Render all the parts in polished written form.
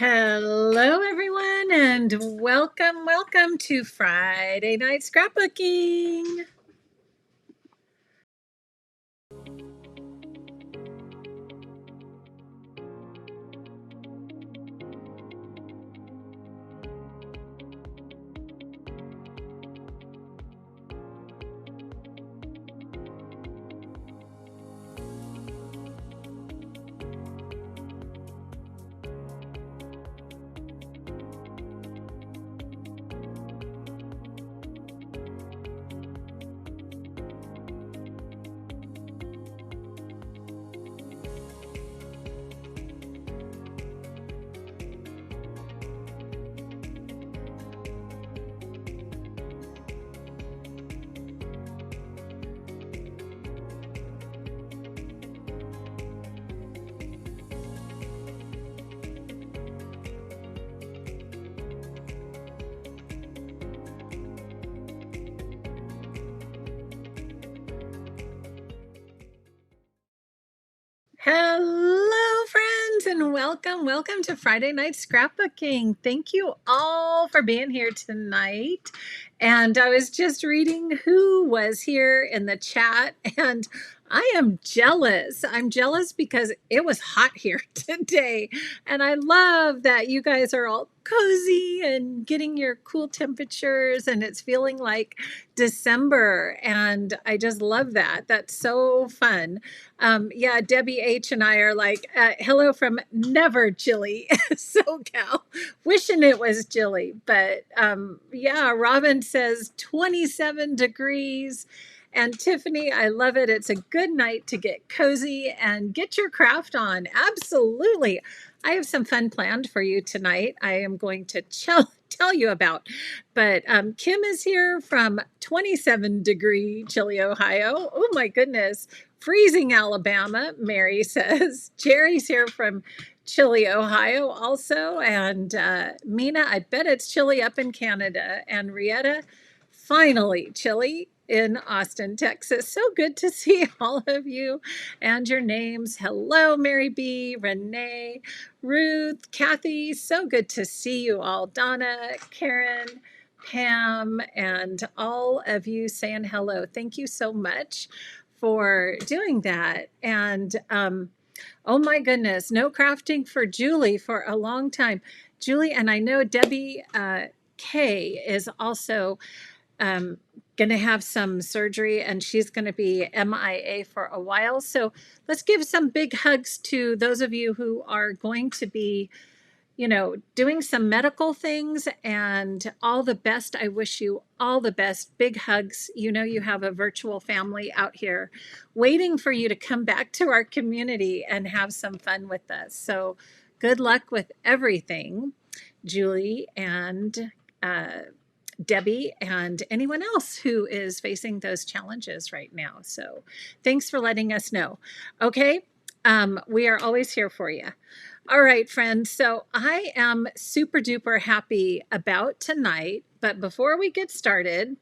Hello, everyone, and welcome to Friday Night Scrapbooking. Hello, friends, and welcome to Friday Night Scrapbooking. Thank you all for being here tonight. And I was just reading who was here in the chat, and I am jealous. I'm jealous because it was hot here today. And I love that you guys are all cozy and getting your cool temperatures, and it's feeling like December. And I just love that. That's so fun. Yeah, Debbie H and I are like, hello from never chilly SoCal, wishing it was chilly. But yeah, Robin says 27 degrees. And Tiffany, I love it. It's a good night to get cozy and get your craft on. Absolutely. I have some fun planned for you tonight. I am going to tell you about. But Kim is here from 27-degree chilly, Ohio. Oh my goodness. Freezing Alabama, Mary says. Jerry's here from chilly, Ohio also. And Mina, I bet it's chilly up in Canada. And Rietta, finally chilly in Austin, Texas. So good to see all of you and your names. Hello, Mary B, Renee, Ruth, Kathy. So good to see you all. Donna, Karen, Pam, and all of you saying hello. Thank you so much for doing that. And oh my goodness, no crafting for Julie for a long time. Julie, and I know Debbie K is also going to have some surgery and she's going to be MIA for a while. So let's give some big hugs to those of you who are going to be, doing some medical things, and all the best. I wish you all the best. Big hugs. You have a virtual family out here waiting for you to come back to our community and have some fun with us. So good luck with everything, Julie and Debbie and anyone else who is facing those challenges right now. So thanks for letting us know. Okay. We are always here for you. All right, friends. So I am super duper happy about tonight. But before we get started,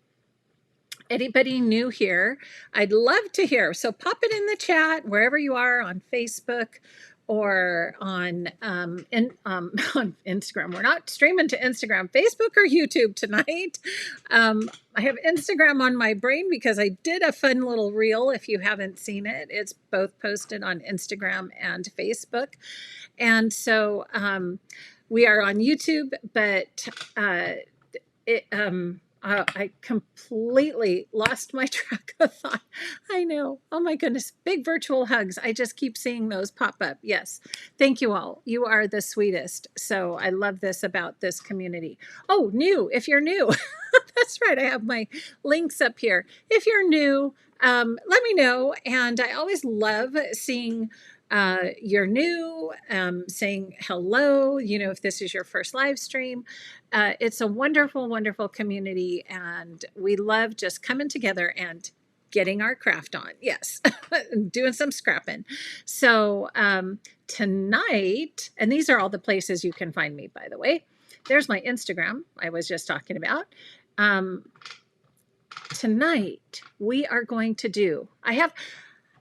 anybody new here, I'd love to hear. So pop it in the chat wherever you are on Facebook or on on Instagram. We're not streaming to Instagram, Facebook, or YouTube tonight. I have Instagram on my brain because I did a fun little reel. If you haven't seen it, it's both posted on Instagram and Facebook. And so we are on YouTube, but I completely lost my track of thought. I know. Oh my goodness. Big virtual hugs. I just keep seeing those pop up. Yes. Thank you all. You are the sweetest. So I love this about this community. Oh, new. If you're new, that's right. I have my links up here. If you're new, let me know. And I always love seeing you're new, saying hello, if this is your first live stream. It's a wonderful, wonderful community, and we love just coming together and getting our craft on. Yes, doing some scrapping. So tonight, and these are all the places you can find me, by the way. There's my Instagram I was just talking about. Tonight we are going to do,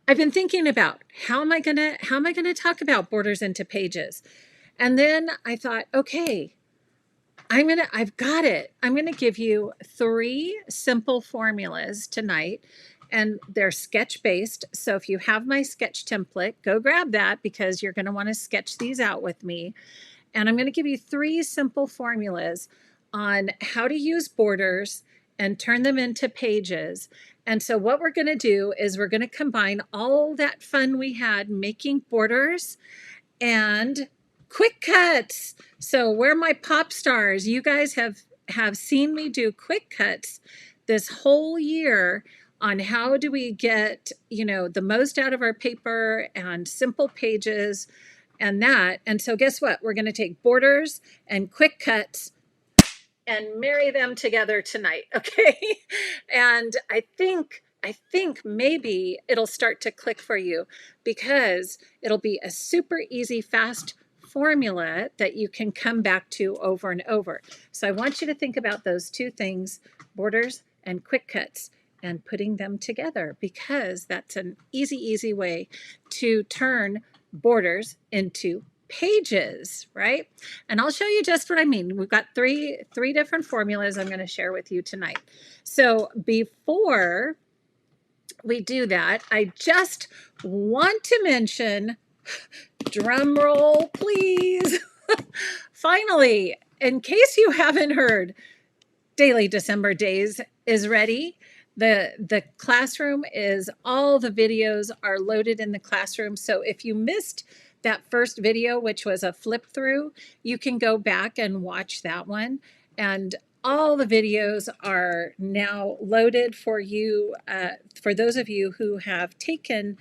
I've been thinking about how am I gonna talk about borders into pages. And then I thought, okay, I've got it. I'm going to give you 3 simple formulas tonight, and they're sketch based. So if you have my sketch template, go grab that because you're going to want to sketch these out with me. And I'm going to give you 3 simple formulas on how to use borders and turn them into pages. And so what we're going to do is we're going to combine all that fun we had making borders and quick cuts. So we're my pop stars. You guys have seen me do quick cuts this whole year on how do we get, the most out of our paper and simple pages and that. And so guess what? We're going to take borders and quick cuts and marry them together tonight, okay? And I think maybe it'll start to click for you because it'll be a super easy, fast formula that you can come back to over and over. So I want you to think about those 2 things, borders and quick cuts, and putting them together because that's an easy way to turn borders into pages, right? And I'll show you just what I mean. We've got three different formulas I'm going to share with you tonight. So before we do that, I just want to mention, drum roll, please. Finally, in case you haven't heard, Daily December Days is ready. The classroom is, all the videos are loaded in the classroom. So if you missed that first video, which was a flip through, you can go back and watch that one. And all the videos are now loaded for you, for those of you who have taken,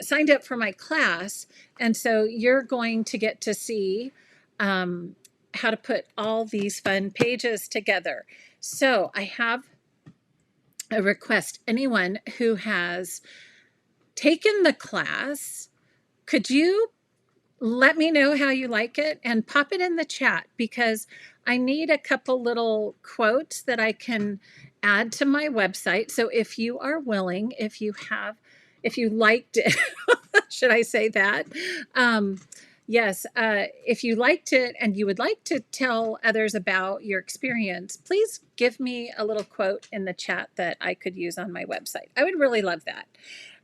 signed up for my class. And so you're going to get to see how to put all these fun pages together. So I have a request. Anyone who has taken the class, could you let me know how you like it and pop it in the chat, because I need a couple little quotes that I can add to my website. So if you are willing, if you liked it, should I say that? Yes, if you liked it and you would like to tell others about your experience, please give me a little quote in the chat that I could use on my website. I would really love that.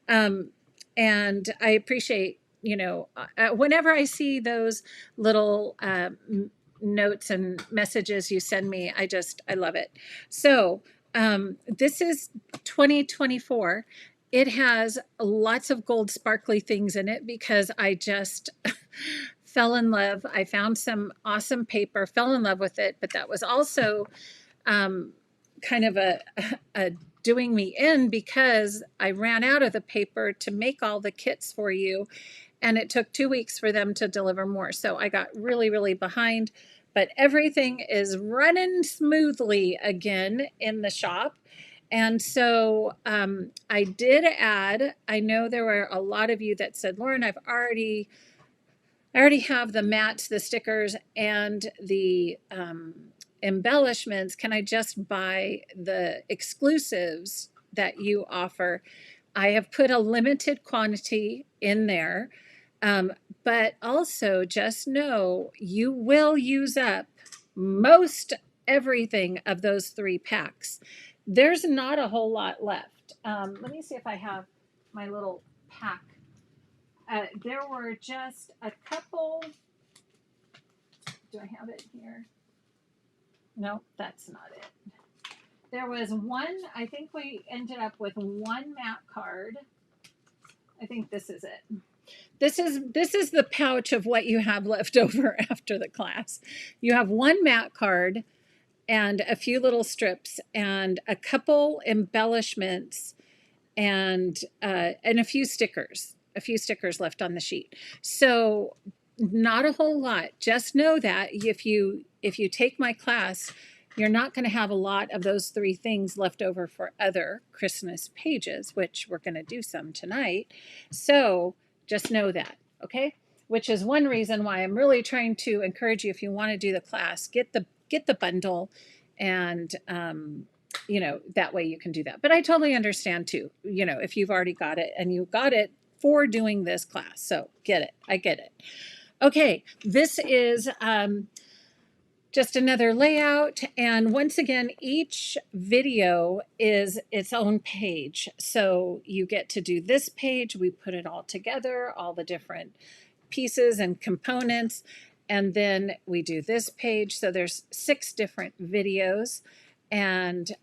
And I appreciate, whenever I see those little notes and messages you send me, I love it. So this is 2024. It has lots of gold sparkly things in it because I just fell in love. I found some awesome paper, fell in love with it, but that was also kind of a doing me in because I ran out of the paper to make all the kits for you, and it took 2 weeks for them to deliver more. So I got really behind, but everything is running smoothly again in the shop. And so I did add, I know there were a lot of you that said, Lauren, I already have the mats, the stickers, and the embellishments. Can I just buy the exclusives that you offer? I have put a limited quantity in there, but also just know you will use up most everything of those 3 packs. There's not a whole lot left. Let me see if I have my little pack. There were just a couple. Do I have it here? No, that's not it. There was one, I think we ended up with 1 map card. I think this is it. This is the pouch of what you have left over after the class. You have 1 mat card and a few little strips and a couple embellishments and a few stickers left on the sheet. So not a whole lot. Just know that if you take my class, you're not going to have a lot of those 3 things left over for other Christmas pages, which we're going to do some tonight. So just know that, okay? Which is one reason why I'm really trying to encourage you, if you want to do the class, get the bundle, and that way you can do that. But I totally understand too, if you've already got it and you got it for doing this class. So get it. I get it. Okay, this is just another layout. And once again, each video is its own page. So you get to do this page. We put it all together, all the different pieces and components. And then we do this page. So there's 6 different videos. And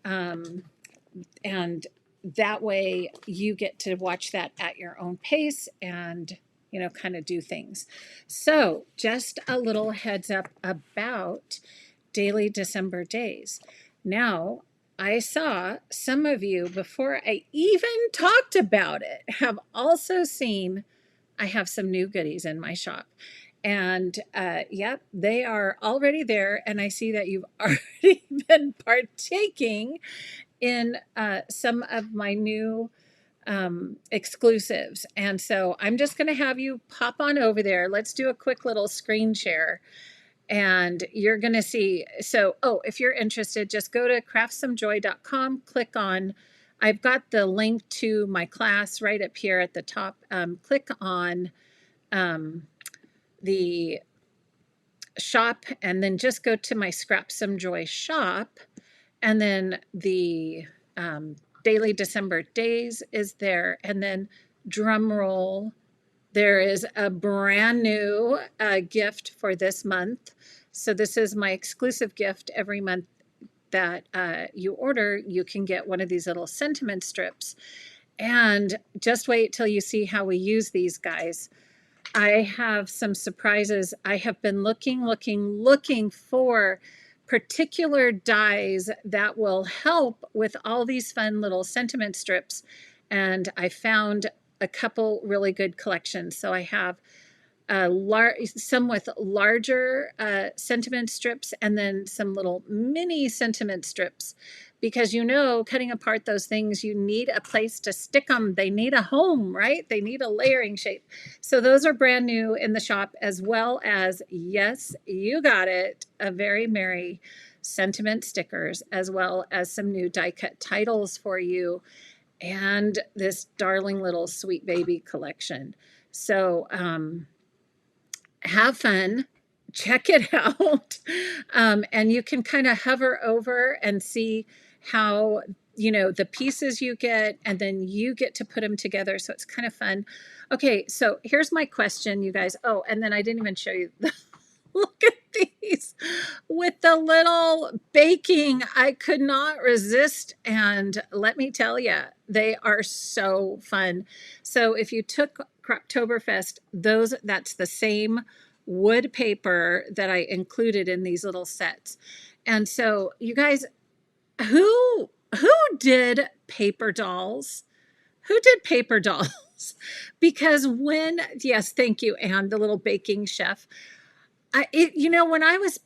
that way you get to watch that at your own pace and kind of do things. So just a little heads up about daily December days. Now, I saw some of you, before I even talked about it, have also seen I have some new goodies in my shop. And yep, they are already there. And I see that you've already been partaking in some of my new exclusives. And so I'm just going to have you pop on over there. Let's do a quick little screen share. And you're going to see. So, if you're interested, just go to craftsomejoy.com, click on, I've got the link to my class right up here at the top. Click on the shop and then just go to my Scrap Some Joy shop. And then the daily December days is there. And then drum roll, there is a brand new gift for this month. So this is my exclusive gift. Every month that you order, you can get one of these little sentiment strips. And just wait till you see how we use these guys. I have some surprises. I have been looking for particular dies that will help with all these fun little sentiment strips. And I found a couple really good collections. So I have some with larger sentiment strips and then some little mini sentiment strips, because cutting apart those things, you need a place to stick them. They need a home, right? They need a layering shape. So those are brand new in the shop, as well as, yes, you got it, a very merry sentiment stickers, as well as some new die cut titles for you, and this darling little sweet baby collection. So have fun, check it out, and you can kind of hover over and see how the pieces you get, and then you get to put them together. So it's kind of fun. Okay, so here's my question, you guys. Oh, and then I didn't even show you look at these with the little baking. I could not resist. And let me tell you, they are so fun. So if you took Croptoberfest, that's the same wood paper that I included in these little sets. And so you guys, who did paper dolls? Who did paper dolls? Because yes, thank you, Anne, the little baking chef. When I was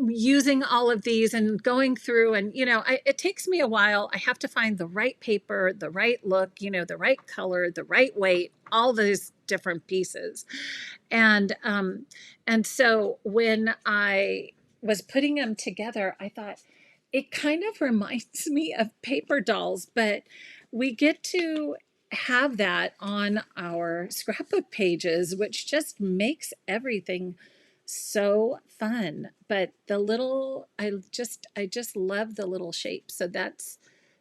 using all of these and going through, and it takes me a while. I have to find the right paper, the right look, the right color, the right weight, all those different pieces. And so when I was putting them together, I thought it kind of reminds me of paper dolls, but we get to have that on our scrapbook pages, which just makes everything so fun. But I just love the little shape. So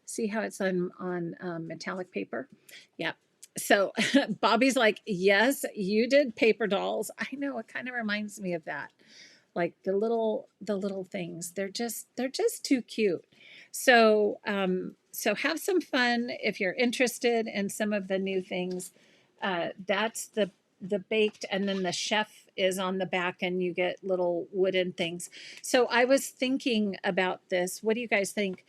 see how it's on metallic paper. Yeah. So Bobby's like, yes, you did paper dolls. I know, it kind of reminds me of that. Like the little things. They're just too cute. So so have some fun if you're interested in some of the new things. That's the baked, and then the chef is on the back, and you get little wooden things. So I was thinking about this. What do you guys think?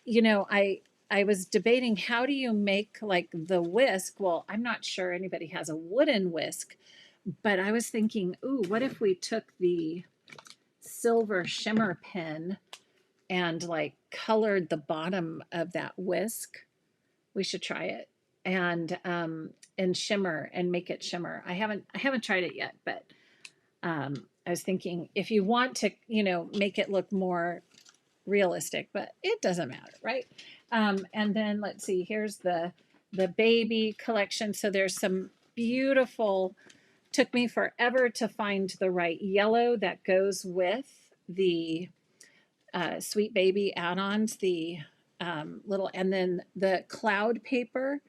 I was debating, how do you make like the whisk? Well, I'm not sure anybody has a wooden whisk, but I was thinking, ooh, what if we took the silver shimmer pen and like colored the bottom of that whisk? We should try it. And shimmer, and make it shimmer. I haven't tried it yet, but I was thinking, if you want to make it look more realistic, but it doesn't matter, right? And then let's see, here's the baby collection. So there's some beautiful Took me forever to find the right yellow that goes with the Sweet Baby add-ons, the little, and then the cloud paper.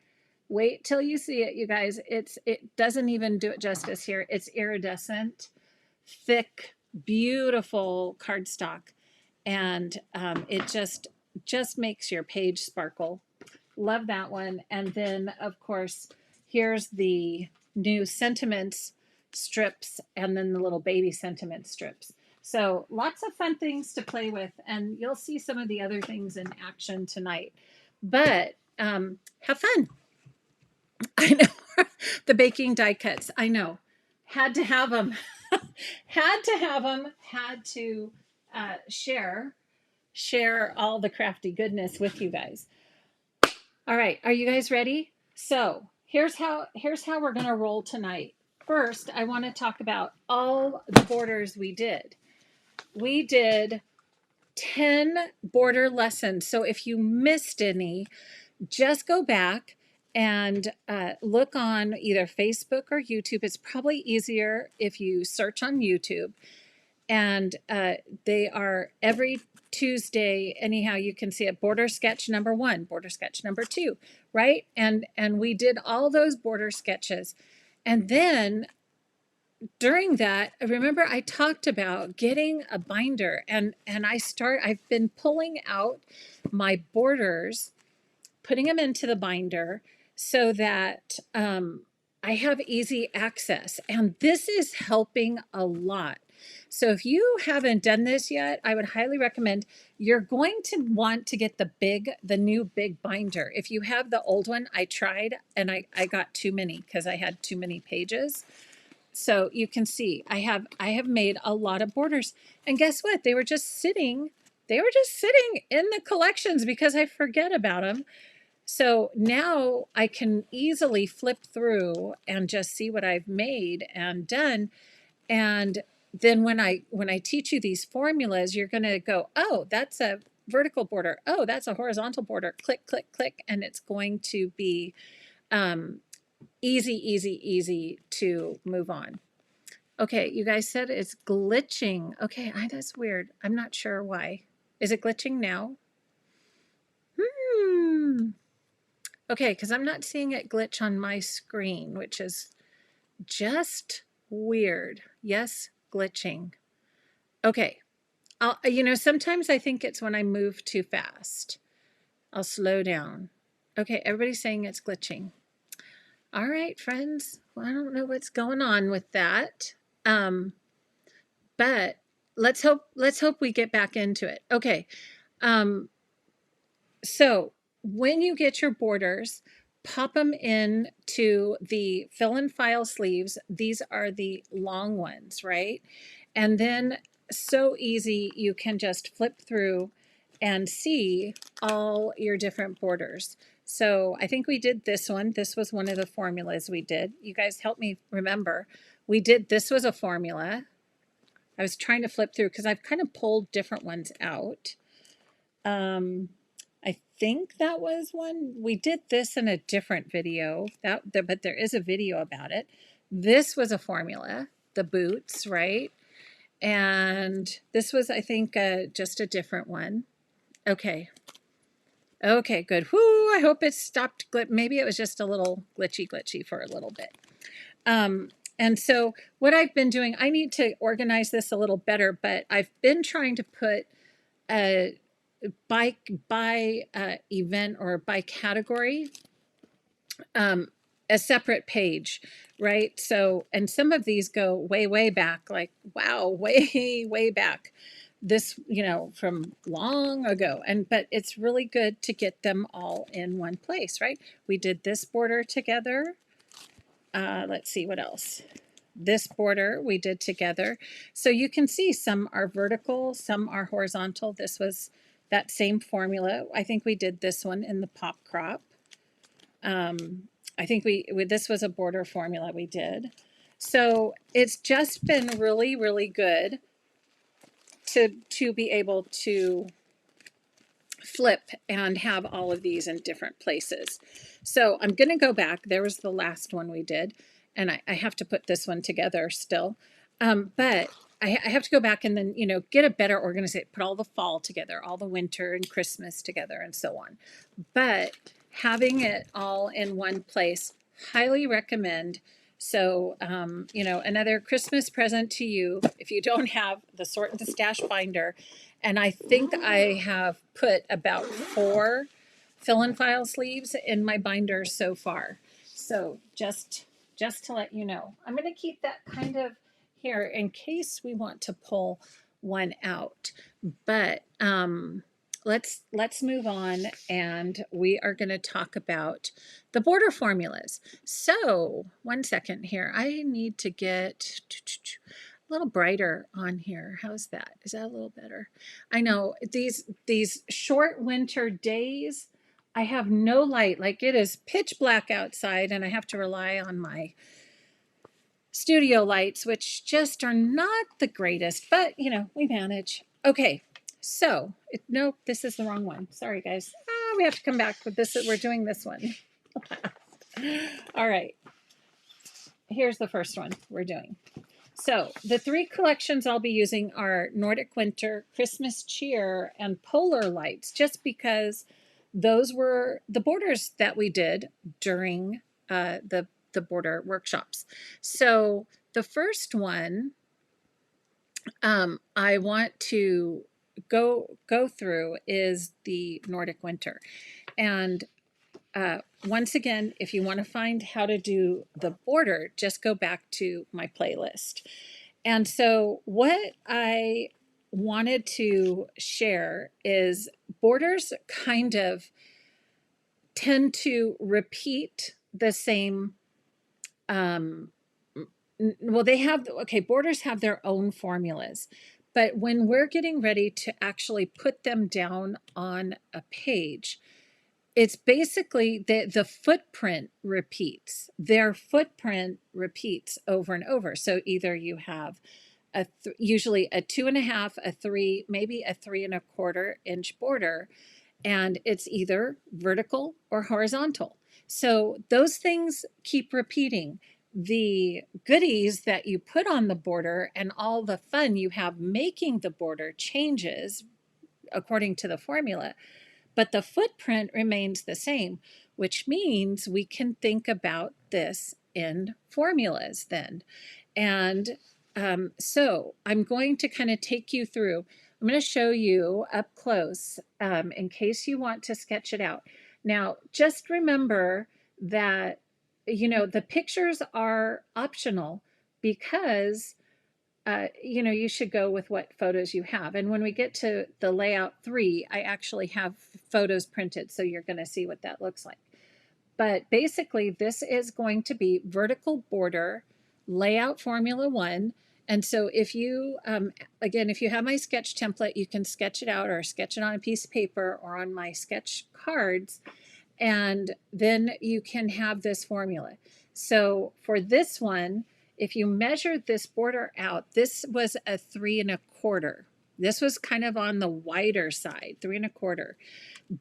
Wait till you see it, you guys. It doesn't even do it justice here. It's iridescent, thick, beautiful cardstock, and it just makes your page sparkle. Love that one. And then, of course, here's the new sentiments strips, and then the little baby sentiment strips. So lots of fun things to play with, and you'll see some of the other things in action tonight. But have fun. I know. The baking die cuts. I know. Had to have them. Had to have them. Had to share all the crafty goodness with you guys. All right, are you guys ready? So here's how we're gonna roll tonight. First, I want to talk about all the borders we did. We did 10 border lessons. So if you missed any, just go back and look on either Facebook or YouTube. It's probably easier if you search on YouTube. And they are every Tuesday. Anyhow, you can see it. Border sketch number 1, border sketch number 2, right? And we did all those border sketches. And then during that, remember I talked about getting a binder, and I've been pulling out my borders, putting them into the binder so that I have easy access. And this is helping a lot. So if you haven't done this yet, I would highly recommend. You're going to want to get the new big binder. If you have the old one, I tried and I got too many because I had too many pages. So you can see I have made a lot of borders. And guess what? They were just sitting in the collections because I forget about them. So now I can easily flip through and just see what I've made and done. And then when I teach you these formulas, you're going to go, oh, that's a vertical border. Oh, that's a horizontal border. Click, click, click. And it's going to be easy to move on. Okay, you guys said it's glitching. Okay, that's weird. I'm not sure why. Is it glitching now? Okay, because I'm not seeing it glitch on my screen, which is just weird. Yes, glitching. Okay. Sometimes I think it's when I move too fast. I'll slow down. Okay, everybody's saying it's glitching. All right, friends. Well, I don't know what's going on with that. But let's hope we get back into it. Okay. So when you get your borders, pop them into the fill and file sleeves. These are the long ones, right? And then so easy, you can just flip through and see all your different borders. So I think we did this one. This was one of the formulas we did. You guys help me remember. This was a formula. I was trying to flip through because I've kind of pulled different ones out. I think that was one. We did this in a different video, but there is a video about it. This was a formula, the boots, right? And this was, I think, just a different one. Okay. Okay, good. Whoo, I hope it stopped. Maybe it was just a little glitchy for a little bit. And so what I've been doing, I need to organize this a little better, but I've been trying to put by event or by category a separate page, right? So, and some of these go way back, like, wow, way back. This, from long ago. But it's really good to get them all in one place, right? We did this border together. Let's see what else. This border we did together. So you can see some are vertical, some are horizontal. This was that same formula. I think we did this one in the pop crop. I think this was a border formula we did. So it's just been really good to be able to flip and have all of these in different places. So I'm going to go back. There was the last one we did. and I have to put this one together still. But I have to go back and then, get a better organization, put all the fall together, all the winter and Christmas together, and so on. But having it all in one place, highly recommend. So, another Christmas present to you if you don't have the Sort and to Stash binder. And I think I have put about 4 fill and file sleeves in my binder so far. So just to let you know, I'm going to keep that kind of here in case we want to pull one out. But let's move on, and we are going to talk about the border formulas. So one second here, I need to get a little brighter on here. How's that? Is that a little better? I know these short winter days, I have no light. Like, it is pitch black outside, and I have to rely on my studio lights, which just are not the greatest, but we manage. Okay, so nope, this is the wrong one. Sorry, guys. We have to come back with this. We're doing this one. All right, here's the first one we're doing. So the 3 collections I'll be using are Nordic Winter, Christmas Cheer, and Polar Lights, just because those were the borders that we did during the border workshops. So the first one I want to go through is the Nordic Winter. And once again, if you want to find how to do the border, just go back to my playlist. And so what I wanted to share is borders kind of tend to repeat the same. Well, borders have their own formulas. But when we're getting ready to actually put them down on a page, it's basically the footprint repeats. Their footprint repeats over and over. So either you have usually a 2.5, a 3, maybe a 3.25 inch border, and it's either vertical or horizontal. So those things keep repeating. The goodies that you put on the border and all the fun you have making the border changes according to the formula, but the footprint remains the same, which means we can think about this in formulas then. And so I'm going to kind of take you through. I'm going to show you up close in case you want to sketch it out. Now, just remember that, the pictures are optional because you should go with what photos you have. And when we get to the layout 3, I actually have photos printed, so you're going to see what that looks like. But basically, this is going to be vertical border layout formula 1. And so if you, again, if you have my sketch template, you can sketch it out or sketch it on a piece of paper or on my sketch cards, and then you can have this formula. So for this one, if you measured this border out, this was a 3.25. This was kind of on the wider side, 3.25.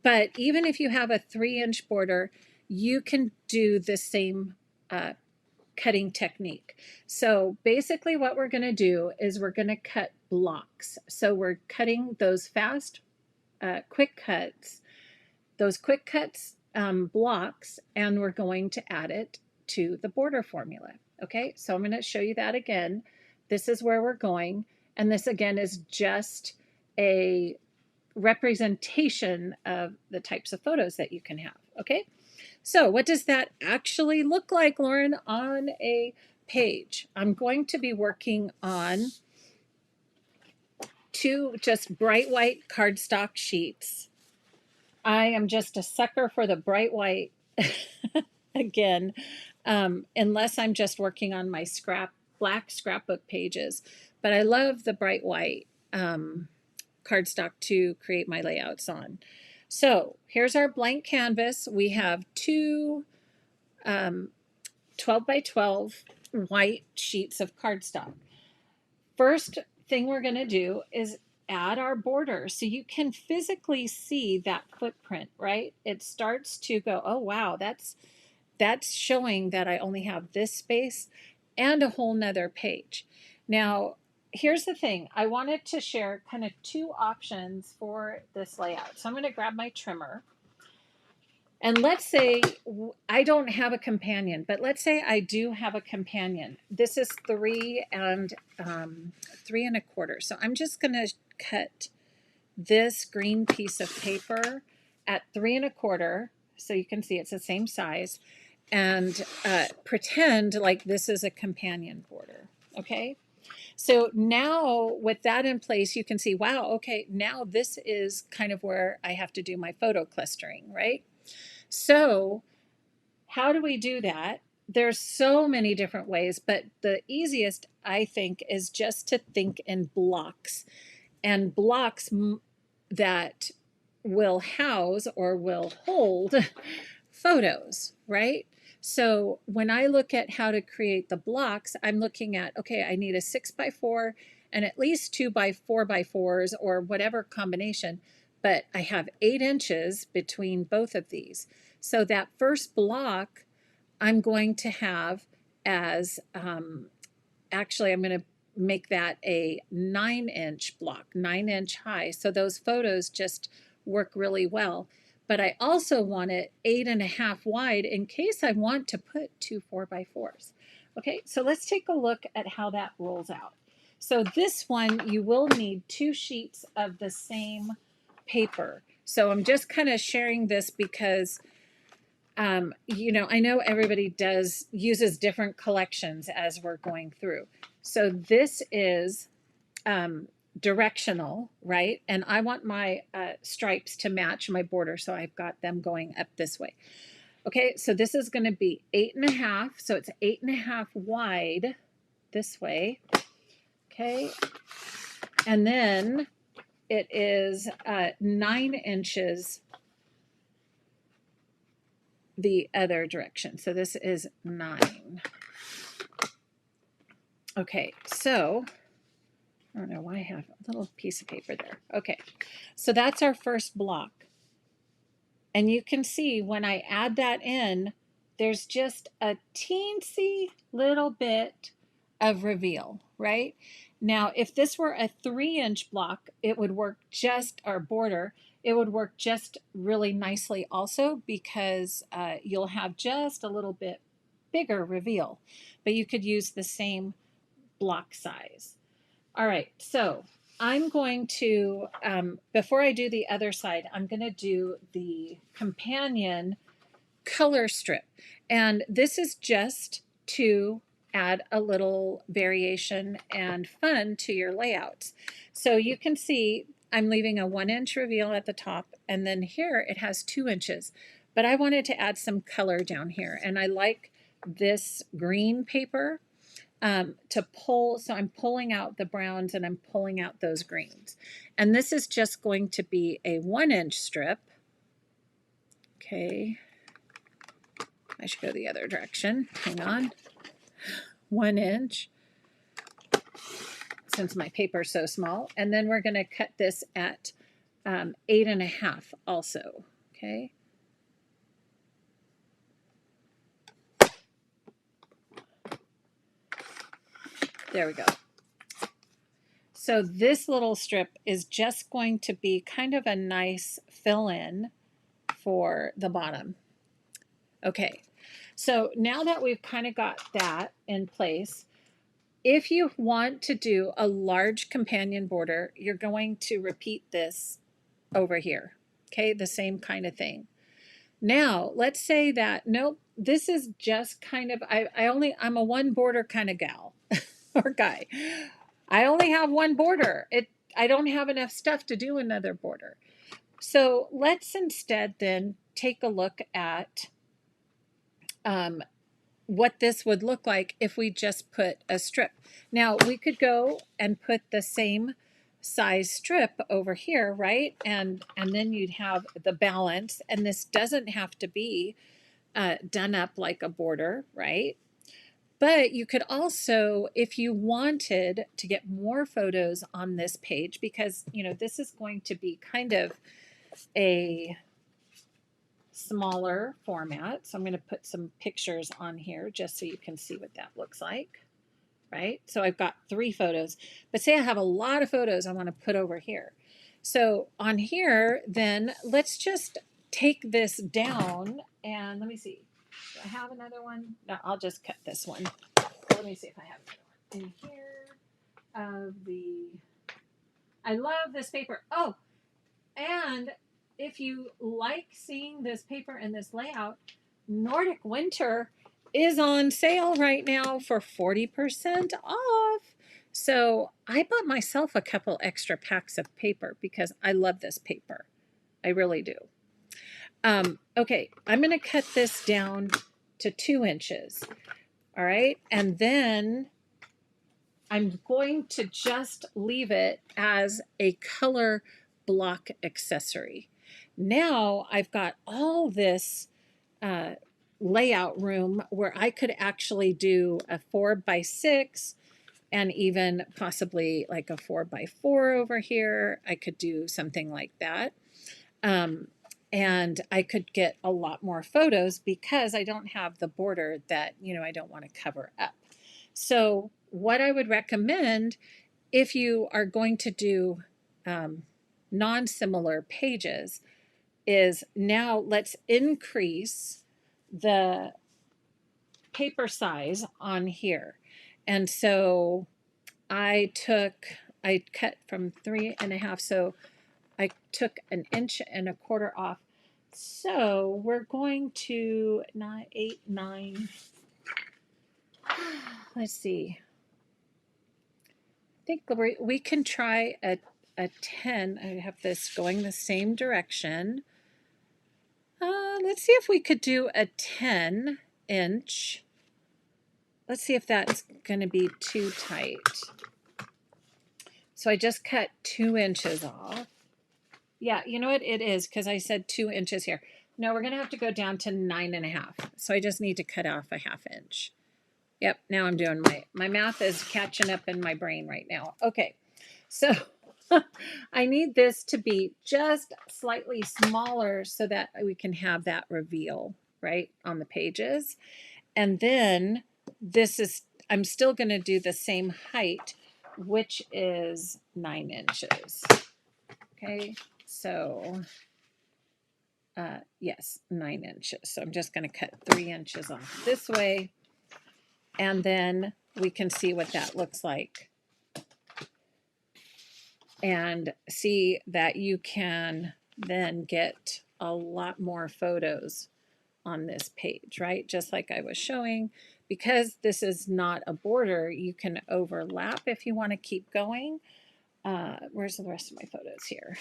But even if you have a 3-inch border, you can do the same cutting technique. So basically what we're going to do is we're going to cut blocks. So we're cutting those fast, quick cuts, blocks, and we're going to add it to the border formula. Okay, so I'm going to show you that again. This is where we're going. And this again is just a representation of the types of photos that you can have. Okay, so what does that actually look like, Lauren, on a page? I'm going to be working on 2 just bright white cardstock sheets. I am just a sucker for the bright white again, unless I'm just working on my black scrapbook pages. But I love the bright white cardstock to create my layouts on. So here's our blank canvas. We have 2 12 by 12 white sheets of cardstock. First thing we're going to do is add our border so you can physically see that footprint, right? It starts to go, oh wow, that's that's showing that I only have this space and a whole nother page. Now, here's the thing. I wanted to share kind of two options for this layout. So I'm going to grab my trimmer. And let's say I don't have a companion, but let's say I do have a companion. This is 3 1/4. So I'm just going to cut this green piece of paper at 3 1/4. So you can see it's the same size, and pretend like this is a companion border. Okay. So now with that in place, you can see, wow, okay, now this is kind of where I have to do my photo clustering, right? So how do we do that? There's so many different ways, but the easiest, I think, is just to think in blocks, and blocks that will house or will hold photos, right? So when I look at how to create the blocks, I'm looking at, okay, I need a 6x4 and at least 2x4x4s or whatever combination, but I have 8 inches between both of these. So that first block I'm going to have as, actually I'm going to make that a 9-inch block, 9-inch high. So those photos just work really well. But I also want it 8.5 wide in case I want to put 2 4x4s. Okay, so let's take a look at how that rolls out. So this one, you will need 2 sheets of the same paper. So I'm just kind of sharing this because I know everybody uses different collections as we're going through. So this is directional, right? And I want my stripes to match my border, so I've got them going up this way. Okay, so this is going to be 8.5, so it's 8.5 wide this way. Okay, and then it is 9 inches the other direction. So this is 9. Okay, so I don't know why I have a little piece of paper there. Okay, so that's our first block. And you can see when I add that in, there's just a teensy little bit of reveal, right? Now, if this were a 3-inch block, it would work just, our border, it would work just really nicely also because you'll have just a little bit bigger reveal, but you could use the same block size. All right, so I'm going to, before I do the other side, I'm going to do the companion color strip. And this is just to add a little variation and fun to your layouts. So you can see I'm leaving a 1-inch reveal at the top, and then here it has 2 inches. But I wanted to add some color down here, and I like this green paper to pull. So I'm pulling out the browns and I'm pulling out those greens. And this is just going to be a 1-inch strip. Okay. I should go the other direction. Hang on. 1 inch, since my paper is so small. And then we're going to cut this at 8.5 also. Okay. There we go. So this little strip is just going to be kind of a nice fill-in for the bottom. Okay, so now that we've kind of got that in place, if you want to do a large companion border, you're going to repeat this over here. Okay, the same kind of thing. Now, let's say that, nope, this is just kind of, I'm a one border kind of gal or guy. I only have one border. I don't have enough stuff to do another border. So let's instead then take a look at what this would look like if we just put a strip. Now we could go and put the same size strip over here, right? And then you'd have the balance, and this doesn't have to be done up like a border, right? But you could also, if you wanted to get more photos on this page, because this is going to be kind of a smaller format. So I'm going to put some pictures on here just so you can see what that looks like, right? So I've got 3 photos, but say I have a lot of photos I want to put over here. So on here, then let's just take this down and let me see. Do I have another one? No, I'll just cut this one. Let me see if I have another one in here of I love this paper. Oh, and if you like seeing this paper and this layout, Nordic Winter is on sale right now for 40% off. So I bought myself a couple extra packs of paper because I love this paper. I really do. Okay, I'm going to cut this down to 2 inches. All right, and then I'm going to just leave it as a color block accessory. Now I've got all this layout room where I could actually do a 4x6 and even possibly like a 4x4 over here. I could do something like that. And I could get a lot more photos because I don't have the border that, I don't want to cover up. So what I would recommend if you are going to do non-similar pages is now let's increase the paper size on here. And so I cut from 3.5, so I took 1.25 inches off. So we're going to 8, 9, let's see. I think we can try a 10. I have this going the same direction. Let's see if we could do a 10 inch. Let's see if that's going to be too tight. So I just cut 2 inches off. Yeah, you know what? It is because I said 2 inches here. No, we're going to have to go down to 9.5. So I just need to cut off a 1/2 inch. Yep, now I'm doing my math is catching up in my brain right now. Okay, so I need this to be just slightly smaller so that we can have that reveal, right, on the pages. And then I'm still going to do the same height, which is 9 inches. Okay, so yes, 9 inches. So I'm just going to cut 3 inches off this way. And then we can see what that looks like. And see that you can then get a lot more photos on this page, right? Just like I was showing. Because this is not a border, you can overlap if you want to keep going. Where's the rest of my photos here?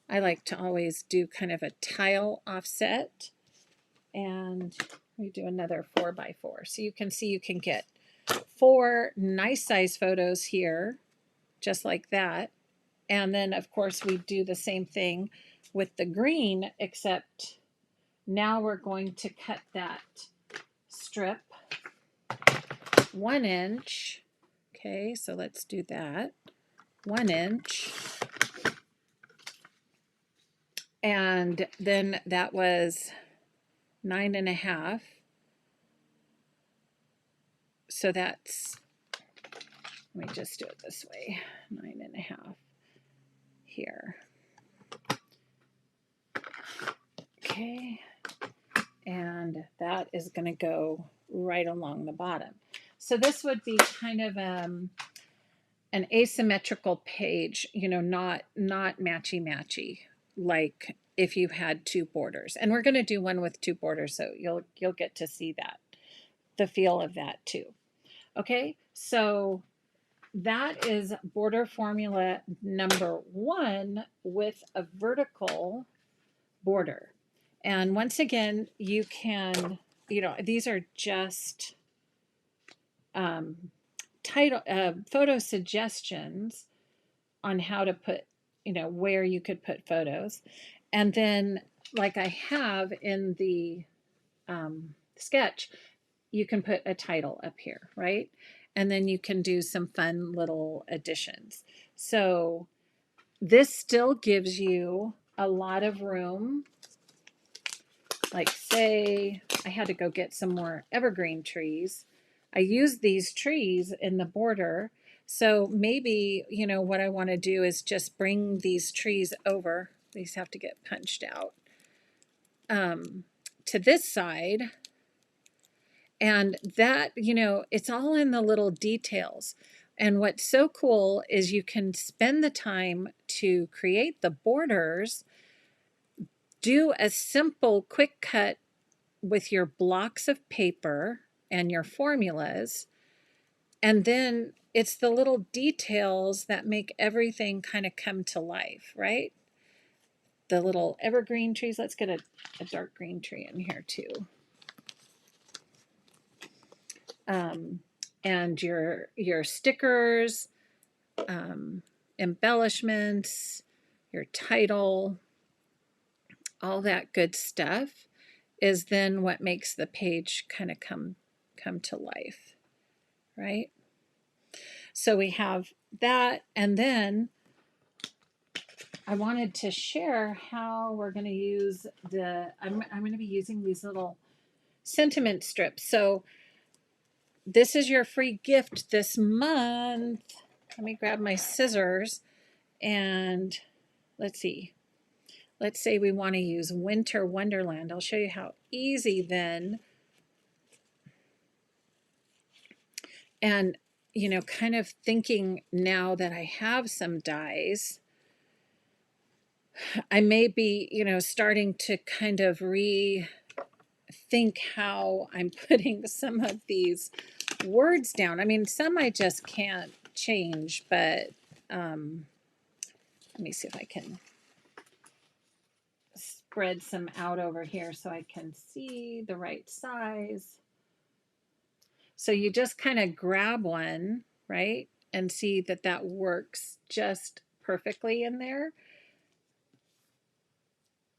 I like to always do kind of a tile offset. And we do another 4x4. So you can see you can get 4 nice size photos here, just like that. And then, of course, we do the same thing with the green, except now we're going to cut that strip 1 inch. Okay, so let's do that. 1 inch. And then that was 9.5. So that's, let me just do it this way, 9.5 here. Okay, and that is going to go right along the bottom. So this would be kind of an asymmetrical page, not matchy-matchy, like if you had 2 borders. And we're going to do one with 2 borders, so you'll get to see that, the feel of that too. Okay, so that is border formula number 1 with a vertical border. And once again, you can, these are just photo suggestions on how to put, where you could put photos. And then, like I have in the sketch, you can put a title up here, right? And then you can do some fun little additions. So this still gives you a lot of room. Like say I had to go get some more evergreen trees. I used these trees in the border. So maybe, you know, what I want to do is just bring these trees over. These have to get punched out to this side. And that, you know, it's all in the little details. And what's so cool is you can spend the time to create the borders, do a simple quick cut with your blocks of paper and your formulas. And then it's the little details that make everything kind of come to life, right? The little evergreen trees. Let's get a dark green tree in here too. And your stickers, embellishments, your title, all that good stuff is then what makes the page kind of come to life, right? So we have that, and then I wanted to share how we're going to use I'm going to be using these little sentiment strips. So this is your free gift this month. Let me grab my scissors and let's see. Let's say we want to use Winter Wonderland. I'll show you how easy then. And, you know, kind of thinking now that I have some dies, I may be, you know, starting to kind of rethink how I'm putting some of these words down. I mean, some I just can't change, but let me see if I can spread some out over here so I can see the right size. So you just kind of grab one, right, and see that that works just perfectly in there.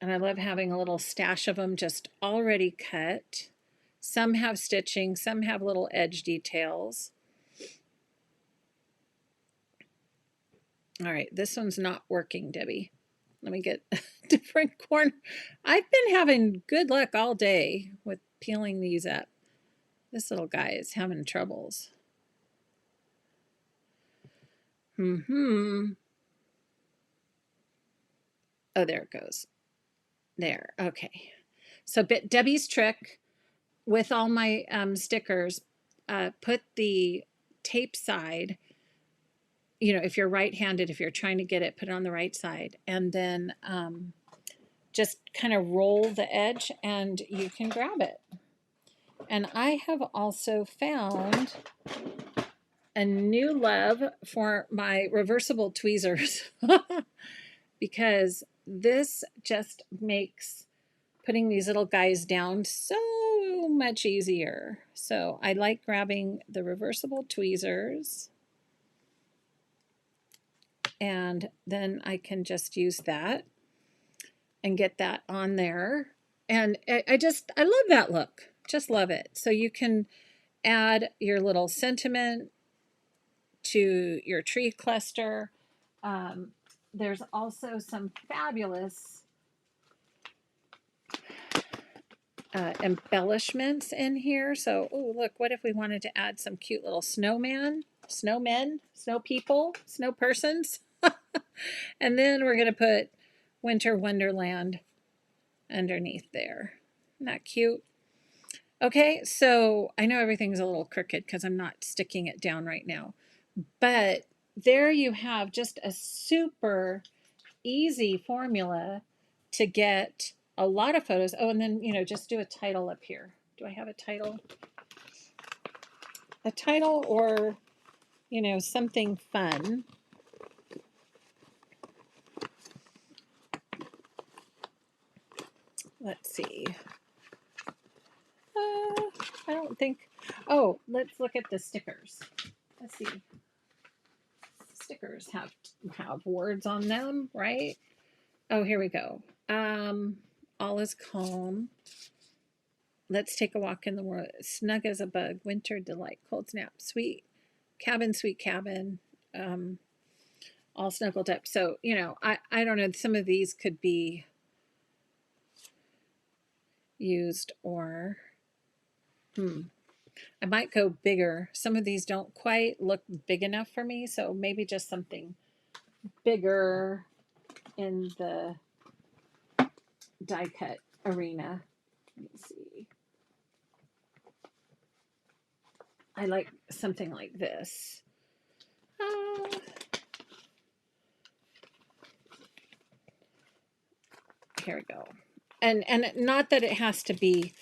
And I love having a little stash of them just already cut. Some have stitching, some have little edge details. All right, this one's not working, Debbie. Let me get a different corner. I've been having good luck all day with peeling these up. This little guy is having troubles. Oh, there it goes. There, okay. So Debbie's trick with all my stickers, put the tape side, you know, if you're right-handed, if you're trying to get it, put it on the right side, and then just kind of roll the edge and you can grab it. And I have also found a new love for my reversible tweezers because this just makes putting these little guys down so much easier. So I like grabbing the reversible tweezers and then I can just use that and get that on there. And I love that look. Just love it. So you can add your little sentiment to your tree cluster. There's also some fabulous embellishments in here. So, oh, look, what if we wanted to add some cute little snowmen, snow people, snow persons? And then we're going to put Winter Wonderland underneath there. Isn't that cute? Okay, so I know everything's a little crooked because I'm not sticking it down right now. But there you have just a super easy formula to get a lot of photos. Oh, and then, you know, just do a title up here. Do I have a title? A title or, you know, something fun. Let's see. I don't think. Oh, let's look at the stickers. Let's see. Stickers have words on them, right? Oh, here we go. All is calm. Let's take a walk in the world. Snug as a bug. Winter delight. Cold snap. Sweet cabin. Sweet cabin. all snuggled up. So, you know, I don't know, some of these could be used, or I might go bigger. Some of these don't quite look big enough for me, so maybe just something bigger in the die cut arena. Let me see. I like something like this. Here we go. And not that it has to be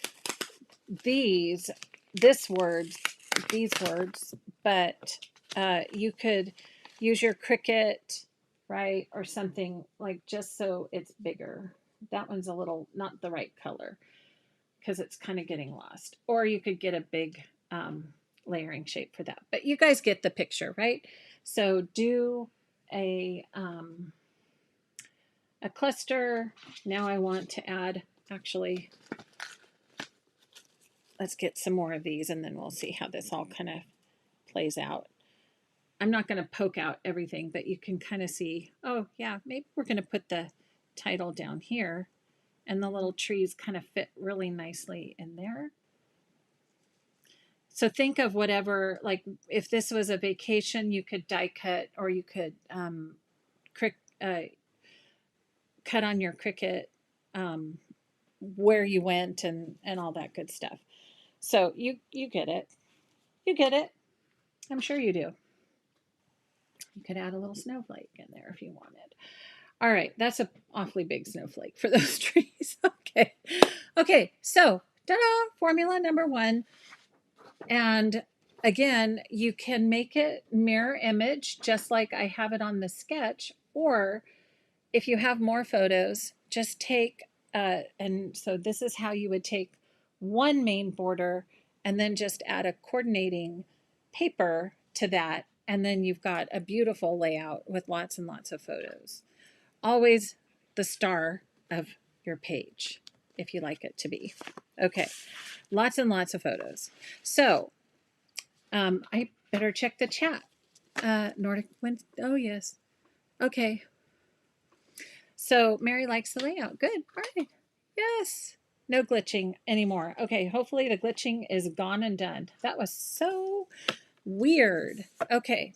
these words, but you could use your Cricut, right, or something like, just so it's bigger. That one's a little not the right color because it's kind of getting lost. Or you could get a big layering shape for that. But you guys get the picture, right? So do a cluster. Now I want to add, actually, let's get some more of these and then we'll see how this all kind of plays out. I'm not going to poke out everything, but you can kind of see, oh yeah, maybe we're going to put the title down here and the little trees kind of fit really nicely in there. So think of whatever, like if this was a vacation, you could die cut, or you could cut on your Cricut where you went and all that good stuff. So you get it. You get it. I'm sure you do. You could add a little snowflake in there if you wanted. All right, that's an awfully big snowflake for those trees. Okay. Okay, so ta-da, formula number 1. And again, you can make it mirror image just like I have it on the sketch, or if you have more photos, just take, and so this is how you would take one main border and then just add a coordinating paper to that. And then you've got a beautiful layout with lots and lots of photos. Always the star of your page, if you like it to be. Okay, lots and lots of photos. So I better check the chat. Nordic Wind, oh yes. Okay. So Mary likes the layout. Good. All right. Yes. No glitching anymore. Okay. Hopefully the glitching is gone and done. That was so weird. Okay.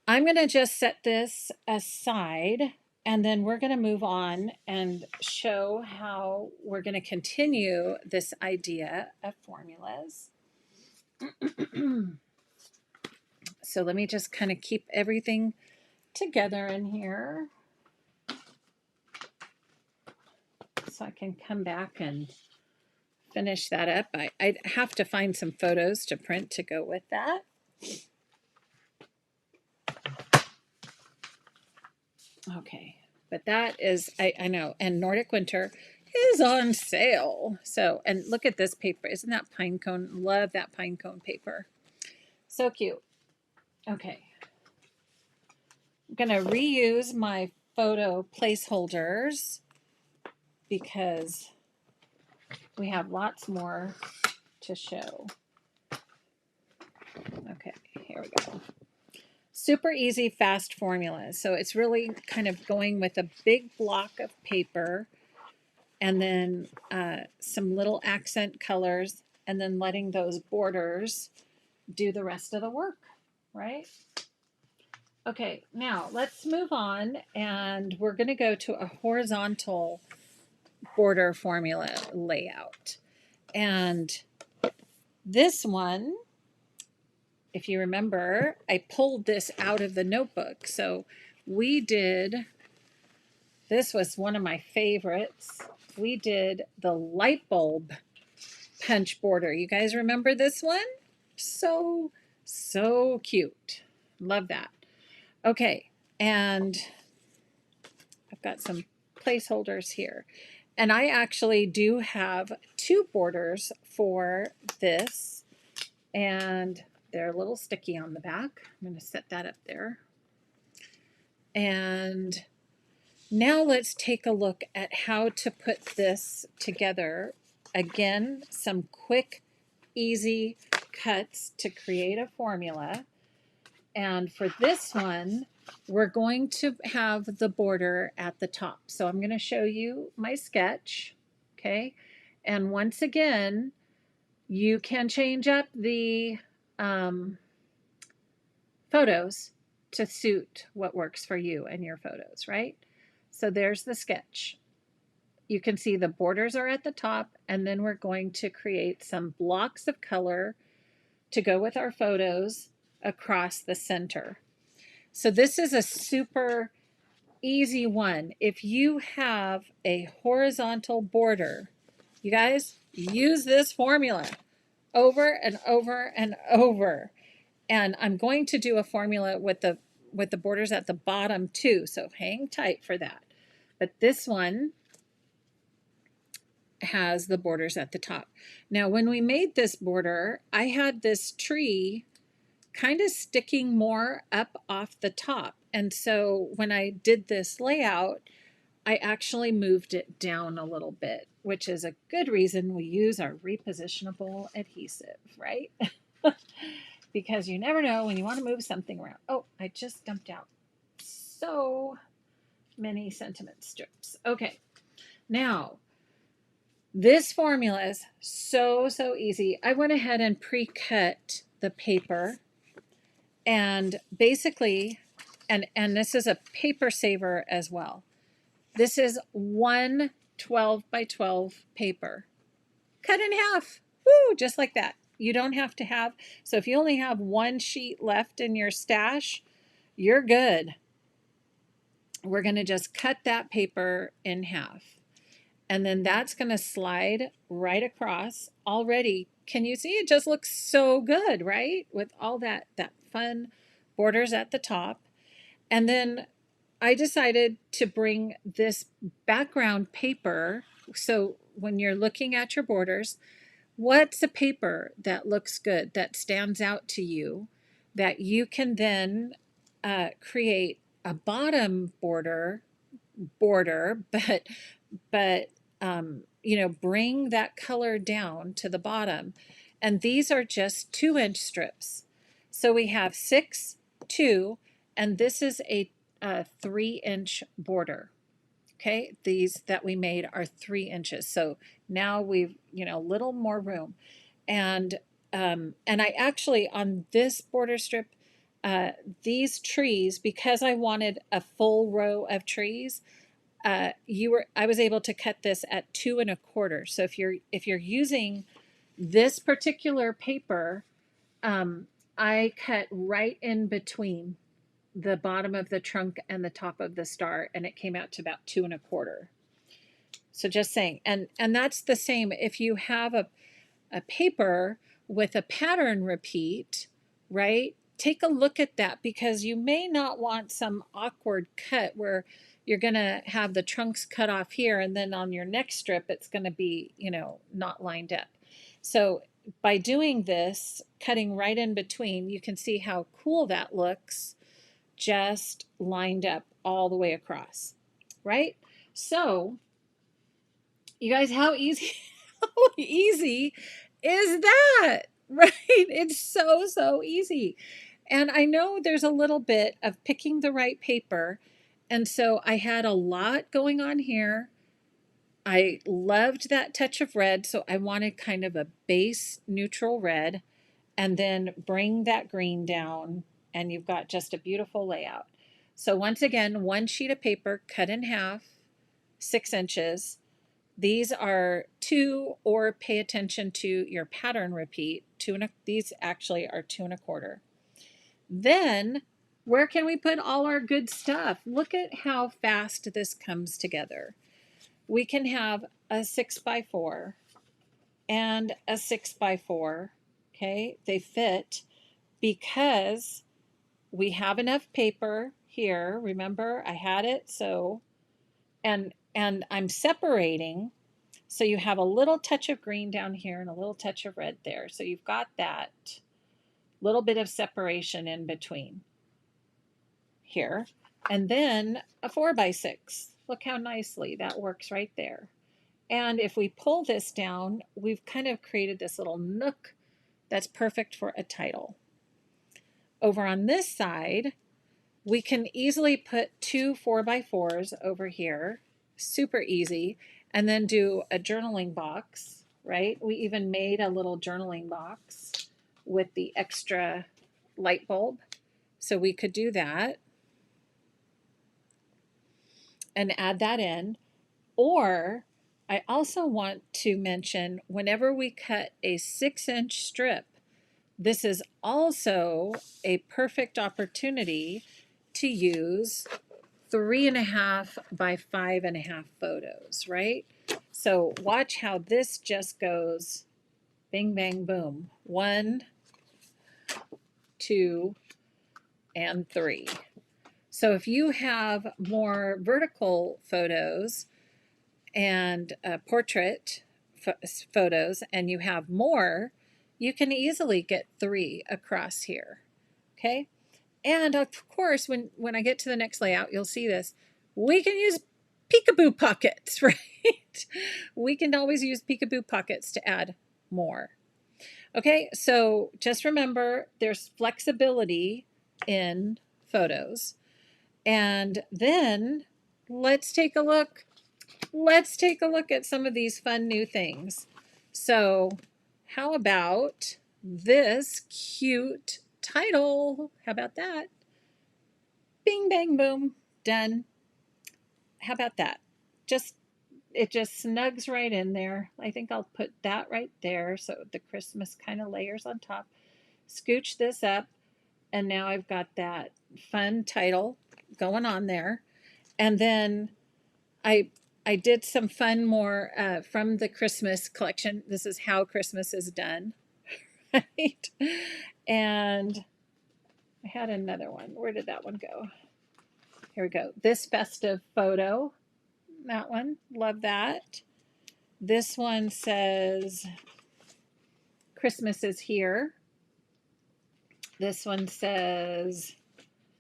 I'm going to just set this aside, and then we're going to move on and show how we're going to continue this idea of formulas. So let me just kind of keep everything together in here so I can come back and finish that up. I'd have to find some photos to print to go with that. Okay, but that is, I know, and Nordic Winter is on sale. So, and look at this paper. Isn't that pine cone? Love that pine cone paper. So cute. Okay. I'm going to reuse my photo placeholders because we have lots more to show. Okay, here we go. Super easy, fast formulas. So it's really kind of going with a big block of paper and then some little accent colors, and then letting those borders do the rest of the work, right? Okay, now let's move on, and we're going to go to a horizontal border formula layout. And this one, if you remember, I pulled this out of the notebook. So we did, this was one of my favorites. We did the light bulb punch border. You guys remember this one? So cute. Love that. Okay, and I've got some placeholders here. And I actually do have 2 borders for this, and they're a little sticky on the back. I'm going to set that up there. And now let's take a look at how to put this together. Again, some quick, easy cuts to create a formula. And for this one, we're going to have the border at the top. So I'm going to show you my sketch, okay? And once again, you can change up the photos to suit what works for you and your photos, right? So there's the sketch. You can see the borders are at the top, and then we're going to create some blocks of color to go with our photos across the center. So this is a super easy one. If you have a horizontal border, you guys use this formula over and over and over. And I'm going to do a formula with the borders at the bottom too, so hang tight for that. But this one has the borders at the top. Now, when we made this border, I had this tree kind of sticking more up off the top. And so when I did this layout, I actually moved it down a little bit, which is a good reason we use our repositionable adhesive, right? Because you never know when you want to move something around. Oh, I just dumped out so many sentiment strips. Okay, now this formula is so easy. I went ahead and pre-cut the paper, and basically, and this is a paper saver as well. This is one 12 by 12 paper cut in half. Woo, just like that. You don't have to have, so if you only have one sheet left in your stash, you're good. We're going to just cut that paper in half. And then that's going to slide right across. Already, can you see? It just looks so good, right? With all that fun borders at the top. And then I decided to bring this background paper. So when you're looking at your borders, what's a paper that looks good, that stands out to you, that you can then create a bottom border, but you know, bring that color down to the bottom. And these are just 2-inch strips. So we have 6, 2, and this is a 3-inch border. Okay, these that we made are 3 inches. So now we've, you know, a little more room. And I actually, on this border strip, these trees, because I wanted a full row of trees, I was able to cut this at 2 1/4. So if you're using this particular paper, I cut right in between the bottom of the trunk and the top of the star, and it came out to about 2 1/4. So just saying, and that's the same if you have a paper with a pattern repeat, right? Take a look at that, because you may not want some awkward cut where you're going to have the trunks cut off here, and then on your next strip it's going to be, you know, not lined up. So by doing this, cutting right in between, you can see how cool that looks, just lined up all the way across, right? So you guys, how easy how easy is that? Right? It's so easy. And I know there's a little bit of picking the right paper. And so I had a lot going on here. I loved that touch of red, so I wanted kind of a base neutral red, and then bring that green down, and you've got just a beautiful layout. So once again, one sheet of paper cut in half, 6 inches. These are 2, or pay attention to your pattern repeat. These actually are 2 1/4. Then where can we put all our good stuff? Look at how fast this comes together. We can have a 6 by 4 and a 6 by 4. Okay, they fit because we have enough paper here. Remember, I had it so, and I'm separating. So you have a little touch of green down here and a little touch of red there. So you've got that little bit of separation in between here. And then a 4 by 6. Look how nicely that works right there. And if we pull this down, we've kind of created this little nook that's perfect for a title. over on this side, we can easily put two 4x4s over here, super easy, and then do a journaling box, right? We even made a little journaling box with the extra light bulb. So we could do that and add that in. Or I also want to mention whenever we cut a 6-inch strip, this is also a perfect opportunity to use 3.5 by 5.5 photos, right? So watch how this just goes bing, bang, boom. 1, 2, and 3. So if you have more vertical photos and portrait photos and you have more, you can easily get 3 across here. Okay. And of course, when I get to the next layout, you'll see this. We can use peekaboo pockets, right? We can always use peekaboo pockets to add more. Okay, so just remember there's flexibility in photos. And then let's take a look. Let's take a look at some of these fun new things. So how about this cute title? How about that? Bing, bang, boom, done. How about that? It just snugs right in there. I think I'll put that right there so the Christmas kind of layers on top. Scooch this up, and now I've got that fun title going on there. And then I did some fun more from the Christmas collection. This is how Christmas is done, right? And I had another one. Where did that one go? Here we go. This festive photo. That one. Love that. This one says Christmas is here. This one says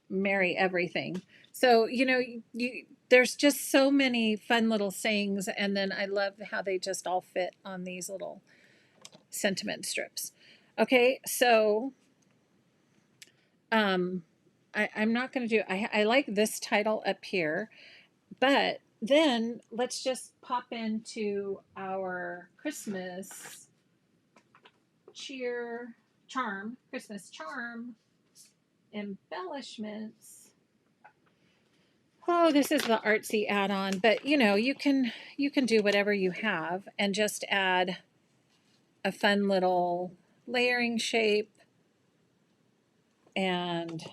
Merry Everything. So, there's just so many fun little sayings, and then I love how they just all fit on these little sentiment strips. Okay, so I'm not going to do, I like this title up here, but then let's just pop into our Christmas Christmas charm embellishments. Oh, this is the artsy add-on, but you can do whatever you have and just add a fun little layering shape. And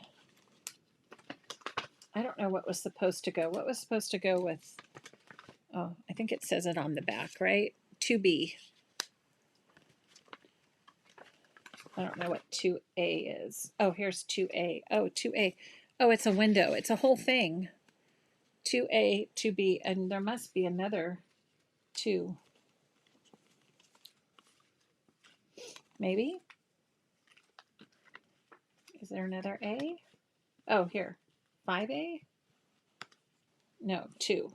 I don't know what was supposed to go. What was supposed to go with, oh, I think it says it on the back, right? 2B. I don't know what 2A is. Oh, here's 2A. Oh, 2A. Oh, it's a window. It's a whole thing. 2A, 2B, and there must be another 2. Maybe? Is there another A? Oh, here. 5A? No, 2.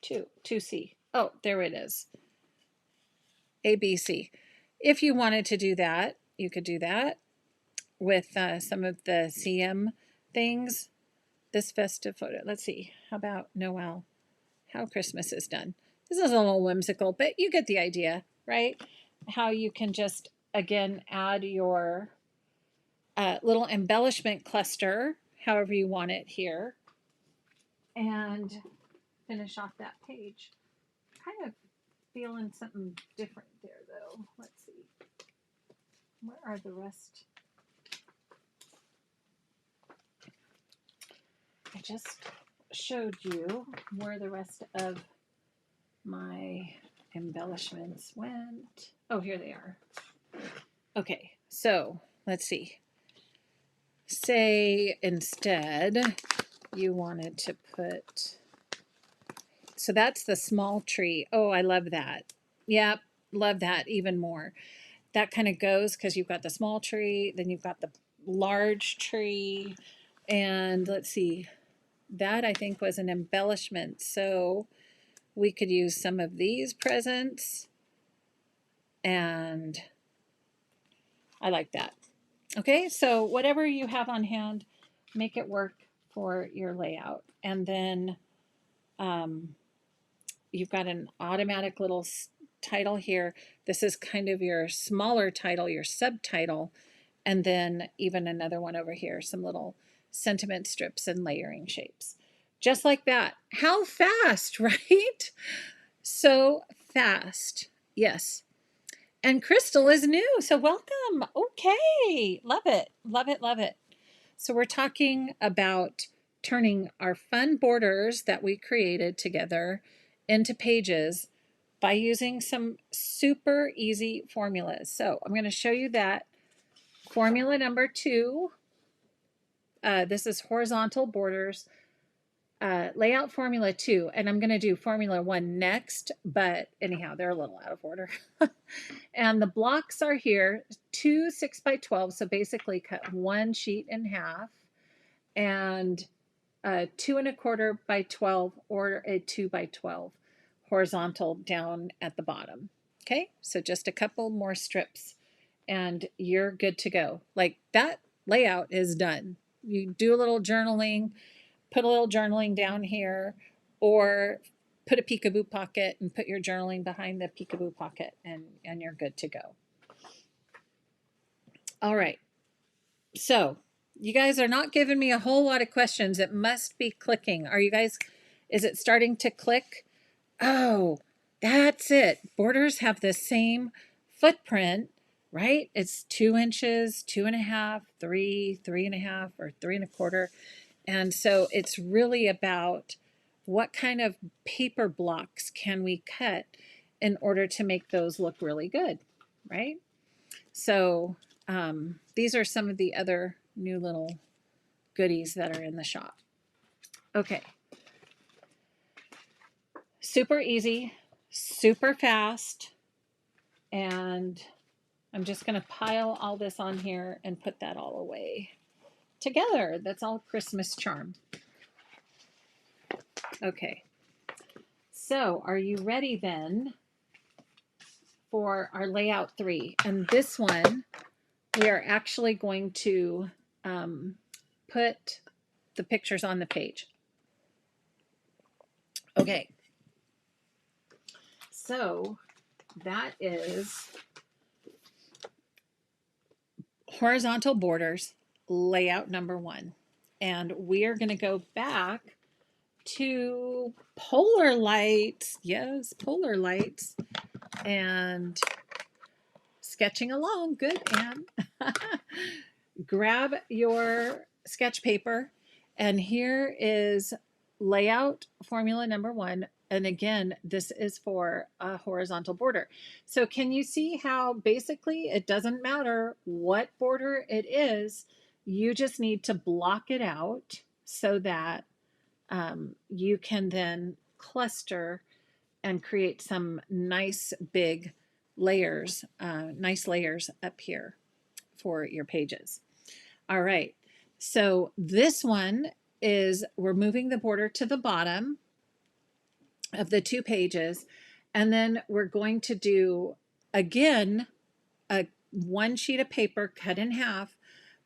2C. Oh, there it is. A, B, C. If you wanted to do that, you could do that with some of the CM things. This festive photo. Let's see. How about Noel? How Christmas is done. This is a little whimsical, but you get the idea, right? How you can just, again, add your little embellishment cluster, however you want it here, and finish off that page. Kind of feeling something different there, though. Let's see. Where are the rest? I just showed you where the rest of my embellishments went. Oh, here they are. Okay, so let's see. Say instead you wanted to put, so that's the small tree. Oh, I love that. Yep, love that even more. That kind of goes because you've got the small tree, then you've got the large tree, and let's see, that I think was an embellishment. So we could use some of these presents, and I like that. Okay, so whatever you have on hand, make it work for your layout. And then um, you've got an automatic little title here. This is kind of your smaller title, your subtitle, and then even another one over here, some little sentiment strips and layering shapes. Just like that. How fast, right? So fast. Yes. And Crystal is new, so welcome. Okay, love it, love it, love it. So we're talking about turning our fun borders that we created together into pages by using some super easy formulas. So I'm going to show you that. Formula number 2, this is horizontal borders. Layout formula 2, and I'm going to do formula 1 next, but anyhow, they're a little out of order. And the blocks are here, 2 6 by 12, so basically cut one sheet in half, and 2 1/4 by 12 or a 2 by 12 horizontal down at the bottom. Okay, so just a couple more strips and you're good to go. Like that layout is done. You do a little journaling, put a little journaling down here, or put a peekaboo pocket and put your journaling behind the peekaboo pocket, and you're good to go. All right. So you guys are not giving me a whole lot of questions. It must be clicking. Are you guys, is it starting to click? Oh, that's it. Borders have the same footprint, right? It's 2 inches, 2.5, 3, 3.5, or 3 1/4. And so it's really about what kind of paper blocks can we cut in order to make those look really good, right? So these are some of the other new little goodies that are in the shop. Okay. Super easy, super fast, and I'm just going to pile all this on here and put that all away together. That's all Christmas charm. Okay. So are you ready then for our layout 3? And this one, we are actually going to put the pictures on the page. Okay. So that is horizontal borders, layout number 1. And we are going to go back to polar lights. Yes, polar lights. And sketching along. Good, Anne. Grab your sketch paper, and here is layout formula number 1. And again, this is for a horizontal border. So can you see how basically it doesn't matter what border it is, you just need to block it out so that you can then cluster and create some nice big layers, nice layers up here for your pages. All right, so this one is, we're moving the border to the bottom of the 2 pages, and then we're going to do, again, a 1 sheet of paper cut in half,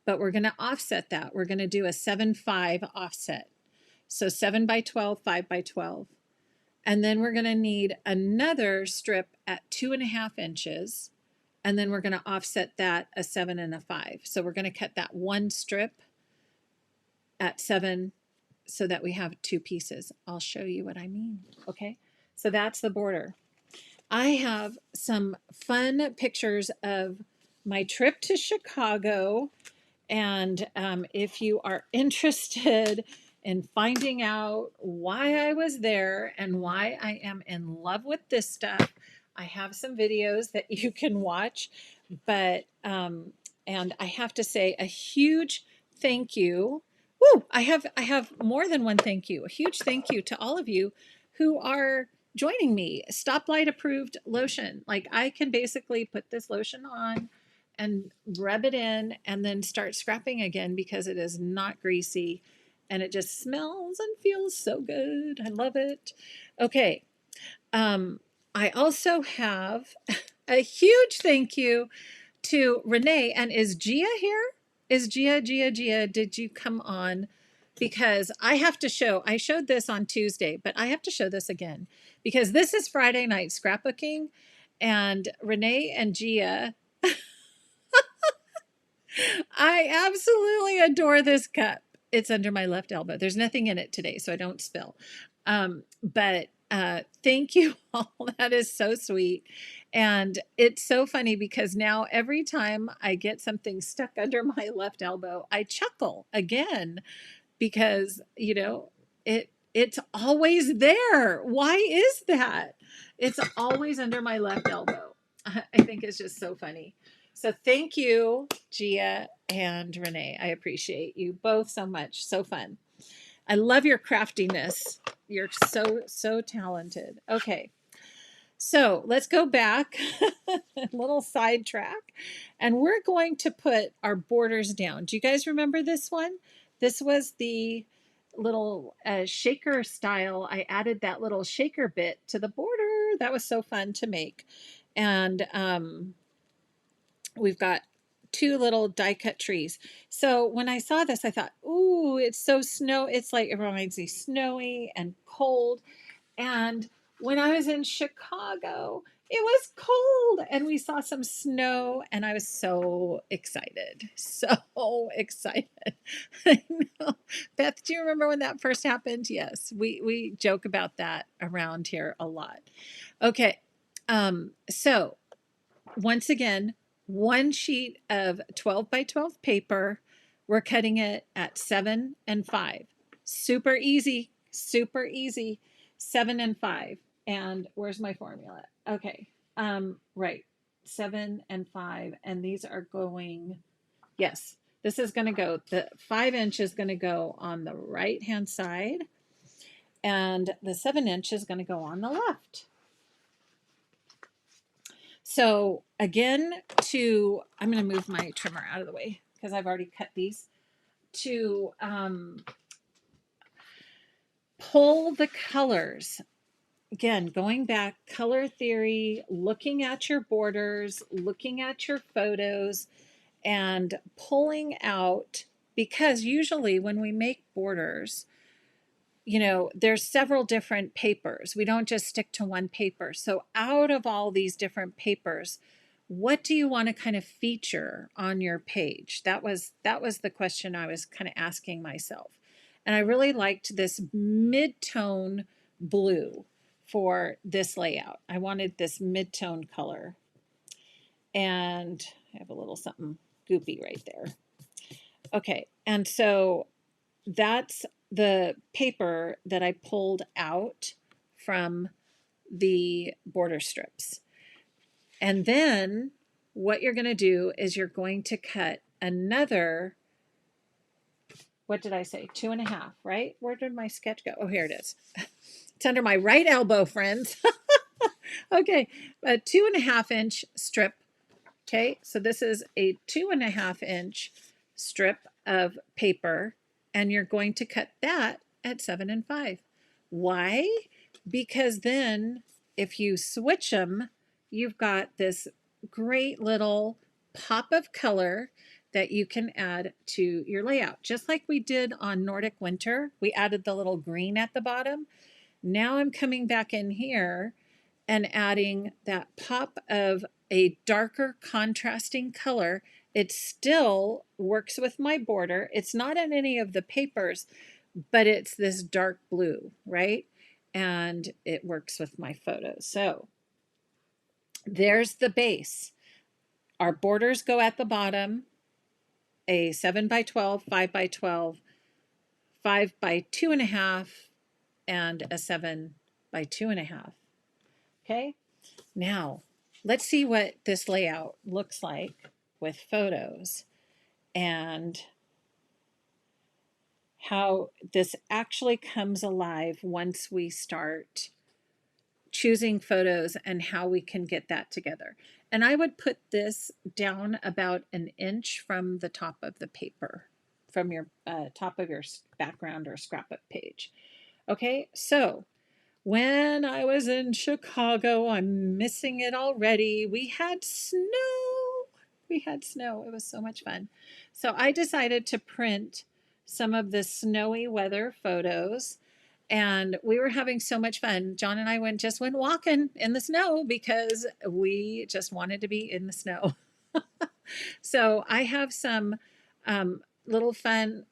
but we're going to offset that. We're going to do a 7/5 offset. So 7 by 12, 5 by 12. And then we're going to need another strip at 2.5 inches. And then we're going to offset that a 7 and a 5. So we're going to cut that 1 strip at 7 so that we have 2 pieces. I'll show you what I mean. Okay. So that's the border. I have some fun pictures of my trip to Chicago. And if you are interested in finding out why I was there and why I am in love with this stuff, I have some videos that you can watch. But, and I have to say a huge thank you. Woo, I have more than one thank you. A huge thank you to all of you who are joining me. Stoplight approved lotion. Like I can basically put this lotion on and rub it in and then start scrapping again because it is not greasy and it just smells and feels so good. I love it. Okay. I also have a huge thank you to Renee. And is Gia here? is Gia, did you come on? Because I have to show, I showed this on Tuesday, but I have to show this again because this is Friday night scrapbooking, and Renee and Gia, I absolutely adore this cup. It's under my left elbow. There's nothing in it today, so I don't spill. But thank you all. That is so sweet. And it's so funny because now every time I get something stuck under my left elbow, I chuckle again because, it's always there. Why is that? It's always under my left elbow. I think it's just so funny. So thank you, Gia and Renee. I appreciate you both so much. So fun. I love your craftiness. You're so talented. Okay. So let's go back, a little sidetrack, and we're going to put our borders down. Do you guys remember this one? This was the little shaker style. I added that little shaker bit to the border. That was so fun to make. And we've got two little die cut trees. So when I saw this, I thought, ooh, it's so snow. It's like, it reminds me snowy and cold. And when I was in Chicago, it was cold and we saw some snow and I was so excited. So excited. I know. Beth, do you remember when that first happened? Yes, we joke about that around here a lot. Okay. So once again, one sheet of 12 by 12 paper. We're cutting it at 7 and 5. Super easy, super easy. 7 and 5. And where's my formula? Okay. Right. 7 and 5. And these are going, yes, this is going to go, the 5-inch is going to go on the right hand side. And the 7-inch is going to go on the left. So again, I'm going to move my trimmer out of the way because I've already cut these, to pull the colors. Again, going back, color theory, looking at your borders, looking at your photos, and pulling out, because usually when we make borders, there's several different papers. We don't just stick to one paper. So out of all these different papers, what do you want to kind of feature on your page? That was the question I was kind of asking myself. And I really liked this mid-tone blue for this layout. I wanted this mid-tone color. And I have a little something goopy right there. Okay, and so that's the paper that I pulled out from the border strips. And then what you're going to do is you're going to cut another, what did I say? 2.5, right? Where did my sketch go? Oh, here it is. It's under my right elbow, friends. Okay, a 2.5-inch strip. Okay, so this is a 2.5-inch strip of paper, and you're going to cut that at 7 and 5. Why? Because then if you switch them, you've got this great little pop of color that you can add to your layout. Just like we did on Nordic Winter, we added the little green at the bottom. Now I'm coming back in here and adding that pop of a darker contrasting color. It still works with my border. It's not in any of the papers, but it's this dark blue, right? And it works with my photos. So there's the base. Our borders go at the bottom, a 7 by 12, 5 by 12, 5 by 2.5, and a 7 by 2.5. Okay, now let's see what this layout looks like with photos and how this actually comes alive once we start choosing photos and how we can get that together. And I would put this down about 1 inch from the top of the paper, from your top of your background or scrapbook page. Okay, so when I was in Chicago, I'm missing it already, we had snow. We had snow. It was so much fun. So I decided to print some of the snowy weather photos, and we were having so much fun. John and I just went walking in the snow because we just wanted to be in the snow. So I have some little fun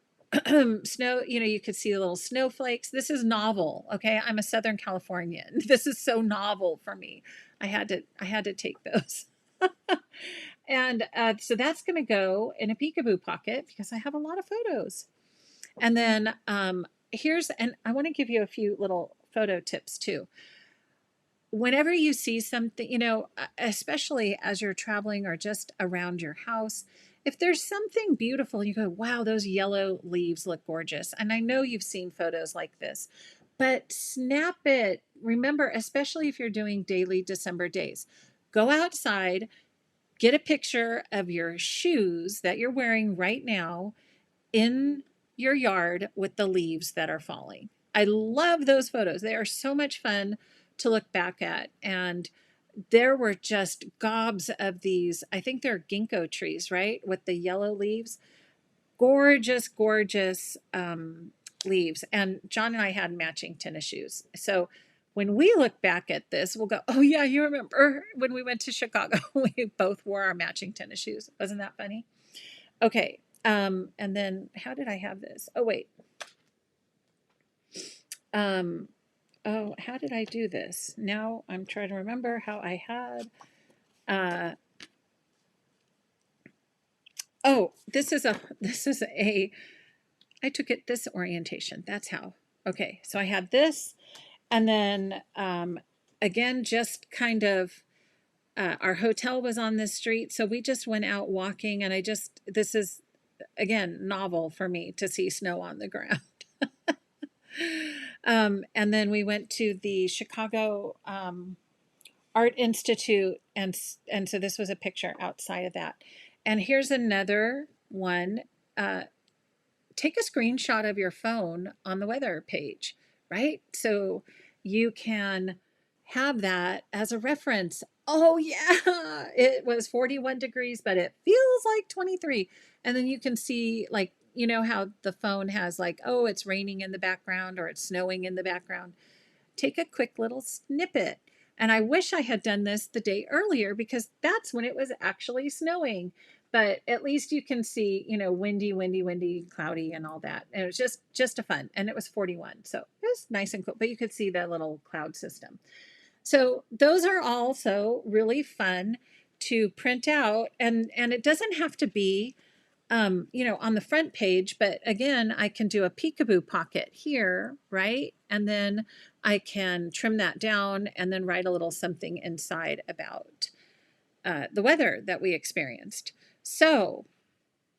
snow. You could see the little snowflakes. This is novel. Okay, I'm a Southern Californian. This is so novel for me. I had to take those. And so that's going to go in a peekaboo pocket because I have a lot of photos. And then and I want to give you a few little photo tips too. Whenever you see something, especially as you're traveling or just around your house, if there's something beautiful, you go, wow, those yellow leaves look gorgeous. And I know you've seen photos like this, but snap it. Remember, especially if you're doing daily December days, go outside, get a picture of your shoes that you're wearing right now in your yard with the leaves that are falling. I love those photos. They are so much fun to look back at. And there were just gobs of these, I think they're ginkgo trees, right? With the yellow leaves. Gorgeous, gorgeous leaves. And John and I had matching tennis shoes. So when we look back at this, we'll go, oh, yeah, you remember when we went to Chicago, we both wore our matching tennis shoes. Wasn't that funny? Okay. And then how did I have this? Oh, wait. How did I do this? Now I'm trying to remember how I had, this is I took it this orientation. That's how. Okay. So I had this, and then, again, just kind of, our hotel was on this street. So we just went out walking, and this is, again, novel for me to see snow on the ground. And then we went to the Chicago Art Institute, and so this was a picture outside of that. And here's another one. Take a screenshot of your phone on the weather page, right? So you can have that as a reference. Oh, yeah, it was 41 degrees, but it feels like 23. And then you can see, like, how the phone has, like, oh, it's raining in the background or it's snowing in the background. Take a quick little snippet. And I wish I had done this the day earlier because that's when it was actually snowing. But at least you can see, windy, cloudy, and all that. And it was just a fun. And it was 41. So it was nice and cool. But you could see the little cloud system. So those are also really fun to print out. And it doesn't have to be on the front page, but again, I can do a peekaboo pocket here, right? And then I can trim that down and then write a little something inside about the weather that we experienced. So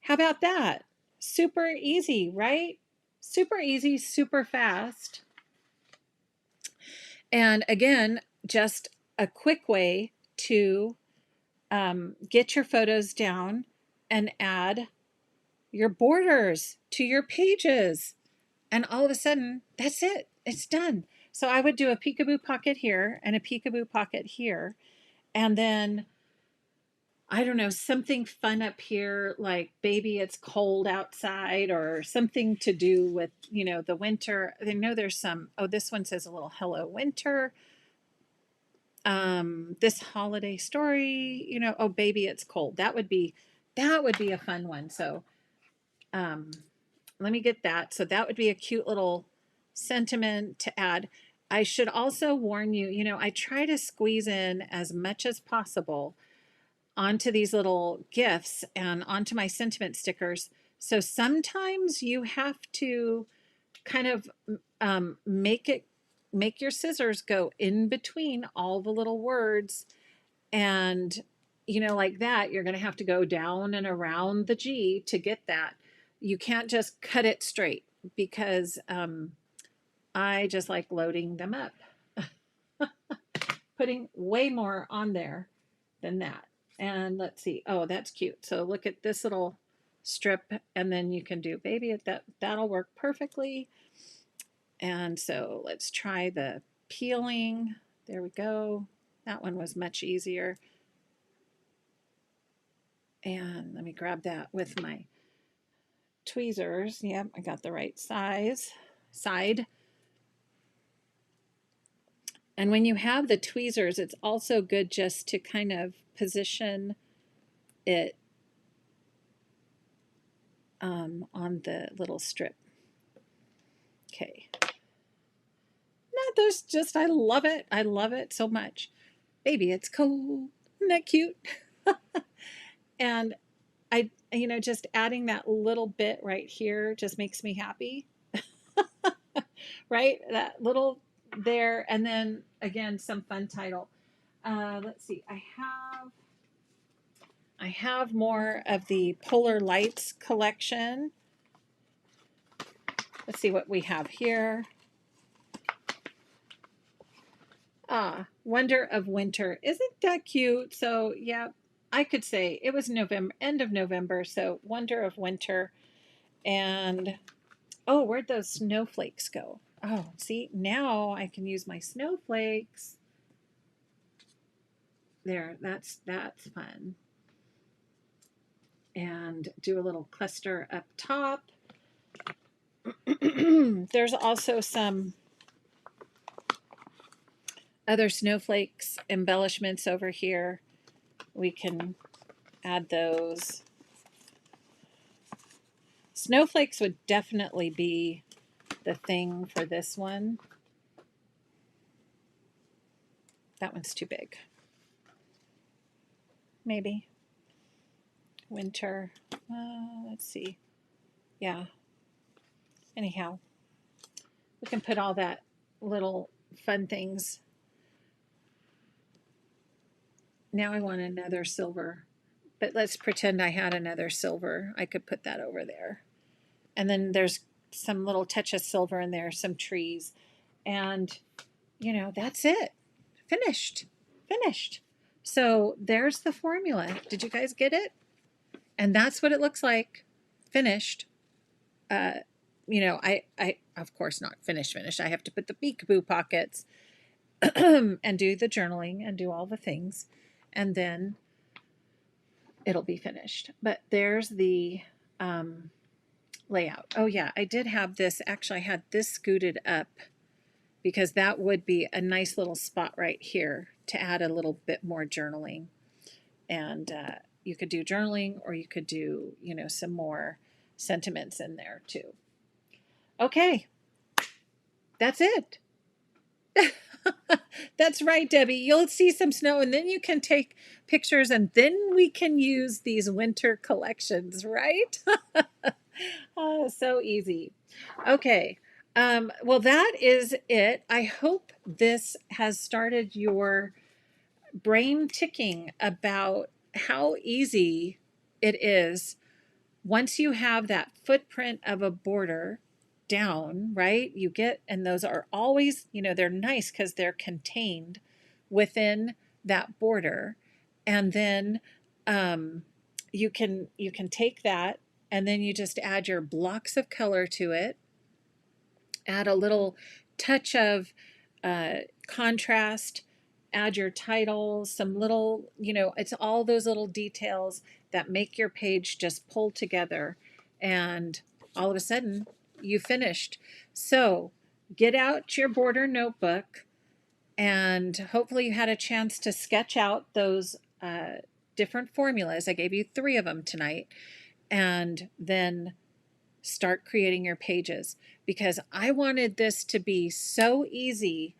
how about that? Super easy, right? Super easy, super fast. And again, just a quick way to get your photos down and add your borders to your pages. And all of a sudden, that's it. It's done. So I would do a peekaboo pocket here and a peekaboo pocket here. And then, I don't know, something fun up here, like baby, it's cold outside, or something to do with, the winter. I know there's this one says a little hello winter. This holiday story, oh baby, it's cold. That would be a fun one. So, let me get that. So that would be a cute little sentiment to add. I should also warn you, I try to squeeze in as much as possible onto these little gifts and onto my sentiment stickers. So sometimes you have to kind of make your scissors go in between all the little words. And, like that, you're going to have to go down and around the G to get that. You can't just cut it straight because I just like loading them up, putting way more on there than that. And let's see. Oh, that's cute. So look at this little strip, and then you can do baby. That'll work perfectly. And so let's try the peeling. There we go. That one was much easier. And let me grab that with my tweezers. Yep, I got the right side. And when you have the tweezers, it's also good just to kind of position it on the little strip. Okay. Not those just, I love it. I love it so much. Baby, it's cold. Isn't that cute? And just adding that little bit right here just makes me happy. Right? That little there. And then again, some fun title. Let's see. I have more of the Polar Lights collection. Let's see what we have here. Wonder of Winter. Isn't that cute? So yeah, I could say it was November, end of November. So Wonder of Winter. And oh, where'd those snowflakes go? Oh, see, now I can use my snowflakes. There, that's fun. And do a little cluster up top. There's also some other snowflakes embellishments over here. We can add those. Snowflakes would definitely be the thing for this one. That one's too big. Maybe. Winter. Let's see. Yeah. Anyhow, we can put all that little fun things. Now I want another silver, but let's pretend I had another silver. I could put that over there. And then there's some little touch of silver in there, some trees. And, that's it. Finished. So there's the formula. Did you guys get it? And that's what it looks like. Finished. I of course not finished. I have to put the peekaboo pockets and do the journaling and do all the things. And then it'll be finished. But there's the layout. Oh yeah, I did have this. Actually, I had this scooted up because that would be a nice little spot right here to add a little bit more journaling. And you could do journaling, or you could do, some more sentiments in there too. Okay, that's it. That's right, Debbie. You'll see some snow, and then you can take pictures, and then we can use these winter collections, right? Oh, so easy. Okay. Well, that is it. I hope this has started your brain ticking about how easy it is once you have that footprint of a border down, right? You get, and those are always, they're nice because they're contained within that border. And then you can take that, and then you just add your blocks of color to it, add a little touch of contrast, add your title, some little, it's all those little details that make your page just pull together, and all of a sudden you finished. So get out your border notebook, and hopefully you had a chance to sketch out those different formulas. I gave you 3 of them tonight, and then start creating your pages, because I wanted this to be so easy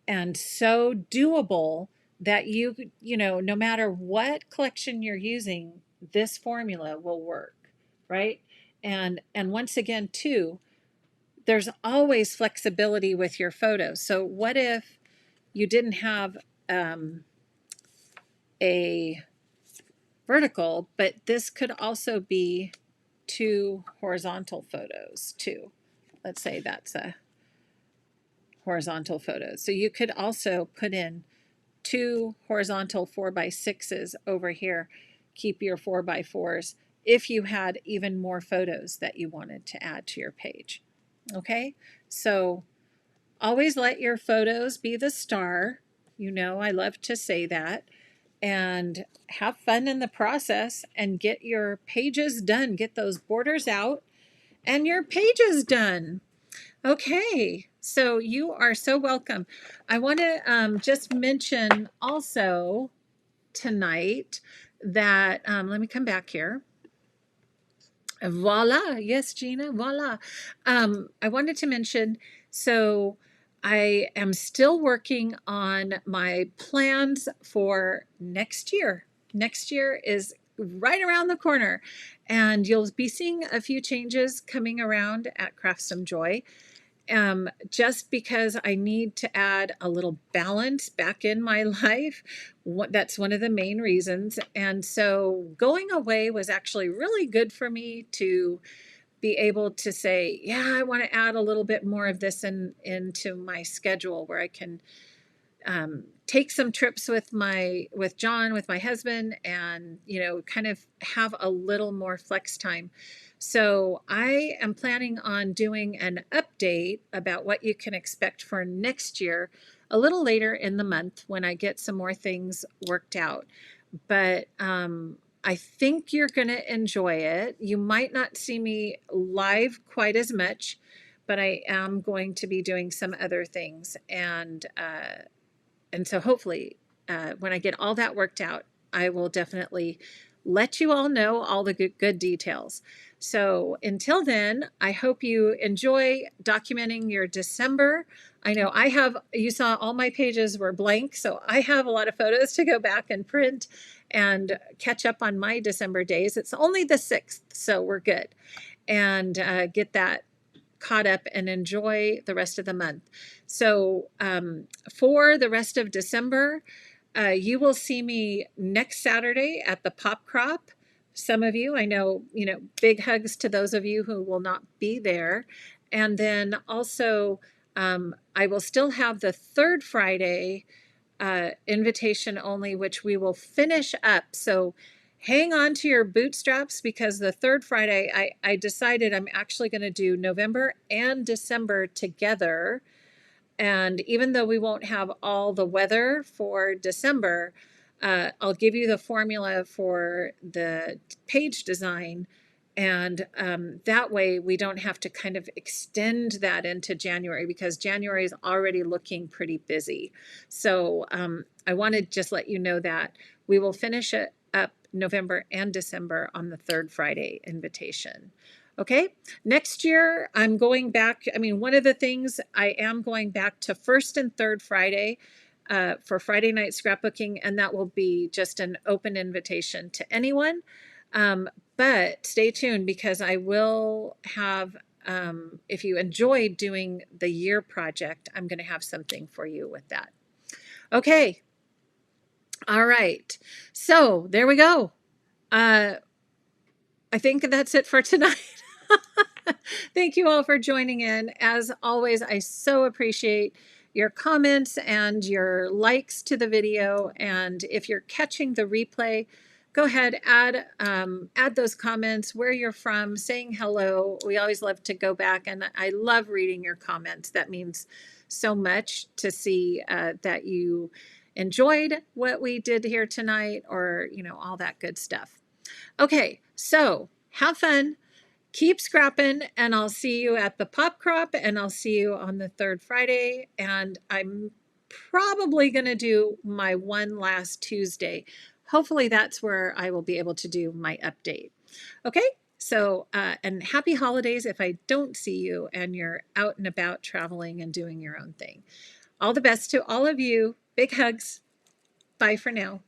and so doable that no matter what collection you're using, this formula will work, right? And once again too, there's always flexibility with your photos. So what if you didn't have a vertical, but this could also be 2 horizontal photos too. Let's say that's a horizontal photo. So you could also put in 2 horizontal 4x6s over here. Keep your 4x4s if you had even more photos that you wanted to add to your page. Okay, so always let your photos be the star. I love to say that. and have fun in the process and get your pages done. Get those borders out and your pages done. Okay, so you are so welcome. I want to just mention also tonight that, let me come back here. Voila. Yes, Gina. Voila. I wanted to mention, so I am still working on my plans for next year. Next year is right around the corner, and you'll be seeing a few changes coming around at Craft Some Joy. Just because I need to add a little balance back in my life. That's one of the main reasons. And so going away was actually really good for me to be able to say, yeah, I want to add a little bit more of this into my schedule where I can take some trips with John, with my husband, and kind of have a little more flex time. So I am planning on doing an update about what you can expect for next year a little later in the month when I get some more things worked out. But I think you're going to enjoy it. You might not see me live quite as much, but I am going to be doing some other things. And so hopefully, when I get all that worked out, I will definitely let you all know all the good details. So until then, I hope you enjoy documenting your December. I know you saw all my pages were blank, so I have a lot of photos to go back and print and catch up on my December days. It's only the 6th, so we're good. And get that caught up and enjoy the rest of the month. So for the rest of December, you will see me next Saturday at the Pop Crop. Some of you, I know, big hugs to those of you who will not be there. And then also, I will still have the third Friday invitation only, which we will finish up. So hang on to your bootstraps, because the third Friday, I decided I'm actually going to do November and December together. And even though we won't have all the weather for December, I'll give you the formula for the page design. And that way we don't have to kind of extend that into January, because January is already looking pretty busy. So I want to just let you know that we will finish it up November and December on the third Friday invitation. Okay, next year I'm going back. I mean, one of the things, I am going back to first and third Friday for Friday night scrapbooking, and that will be just an open invitation to anyone. But stay tuned, because I will have, if you enjoy doing the year project, I'm going to have something for you with that. Okay. All right. So there we go. I think that's it for tonight. Thank you all for joining in. As always, I so appreciate your comments and your likes to the video. And if you're catching the replay, go ahead, add those comments, where you're from, saying hello. We always love to go back, and I love reading your comments. That means so much to see that you enjoyed what we did here tonight, or all that good stuff. Okay, so have fun. Keep scrapping, and I'll see you at the Pop Crop, and I'll see you on the third Friday. And I'm probably going to do my one last Tuesday. Hopefully that's where I will be able to do my update. Okay, so and happy holidays if I don't see you and you're out and about traveling and doing your own thing. All the best to all of you. Big hugs. Bye for now.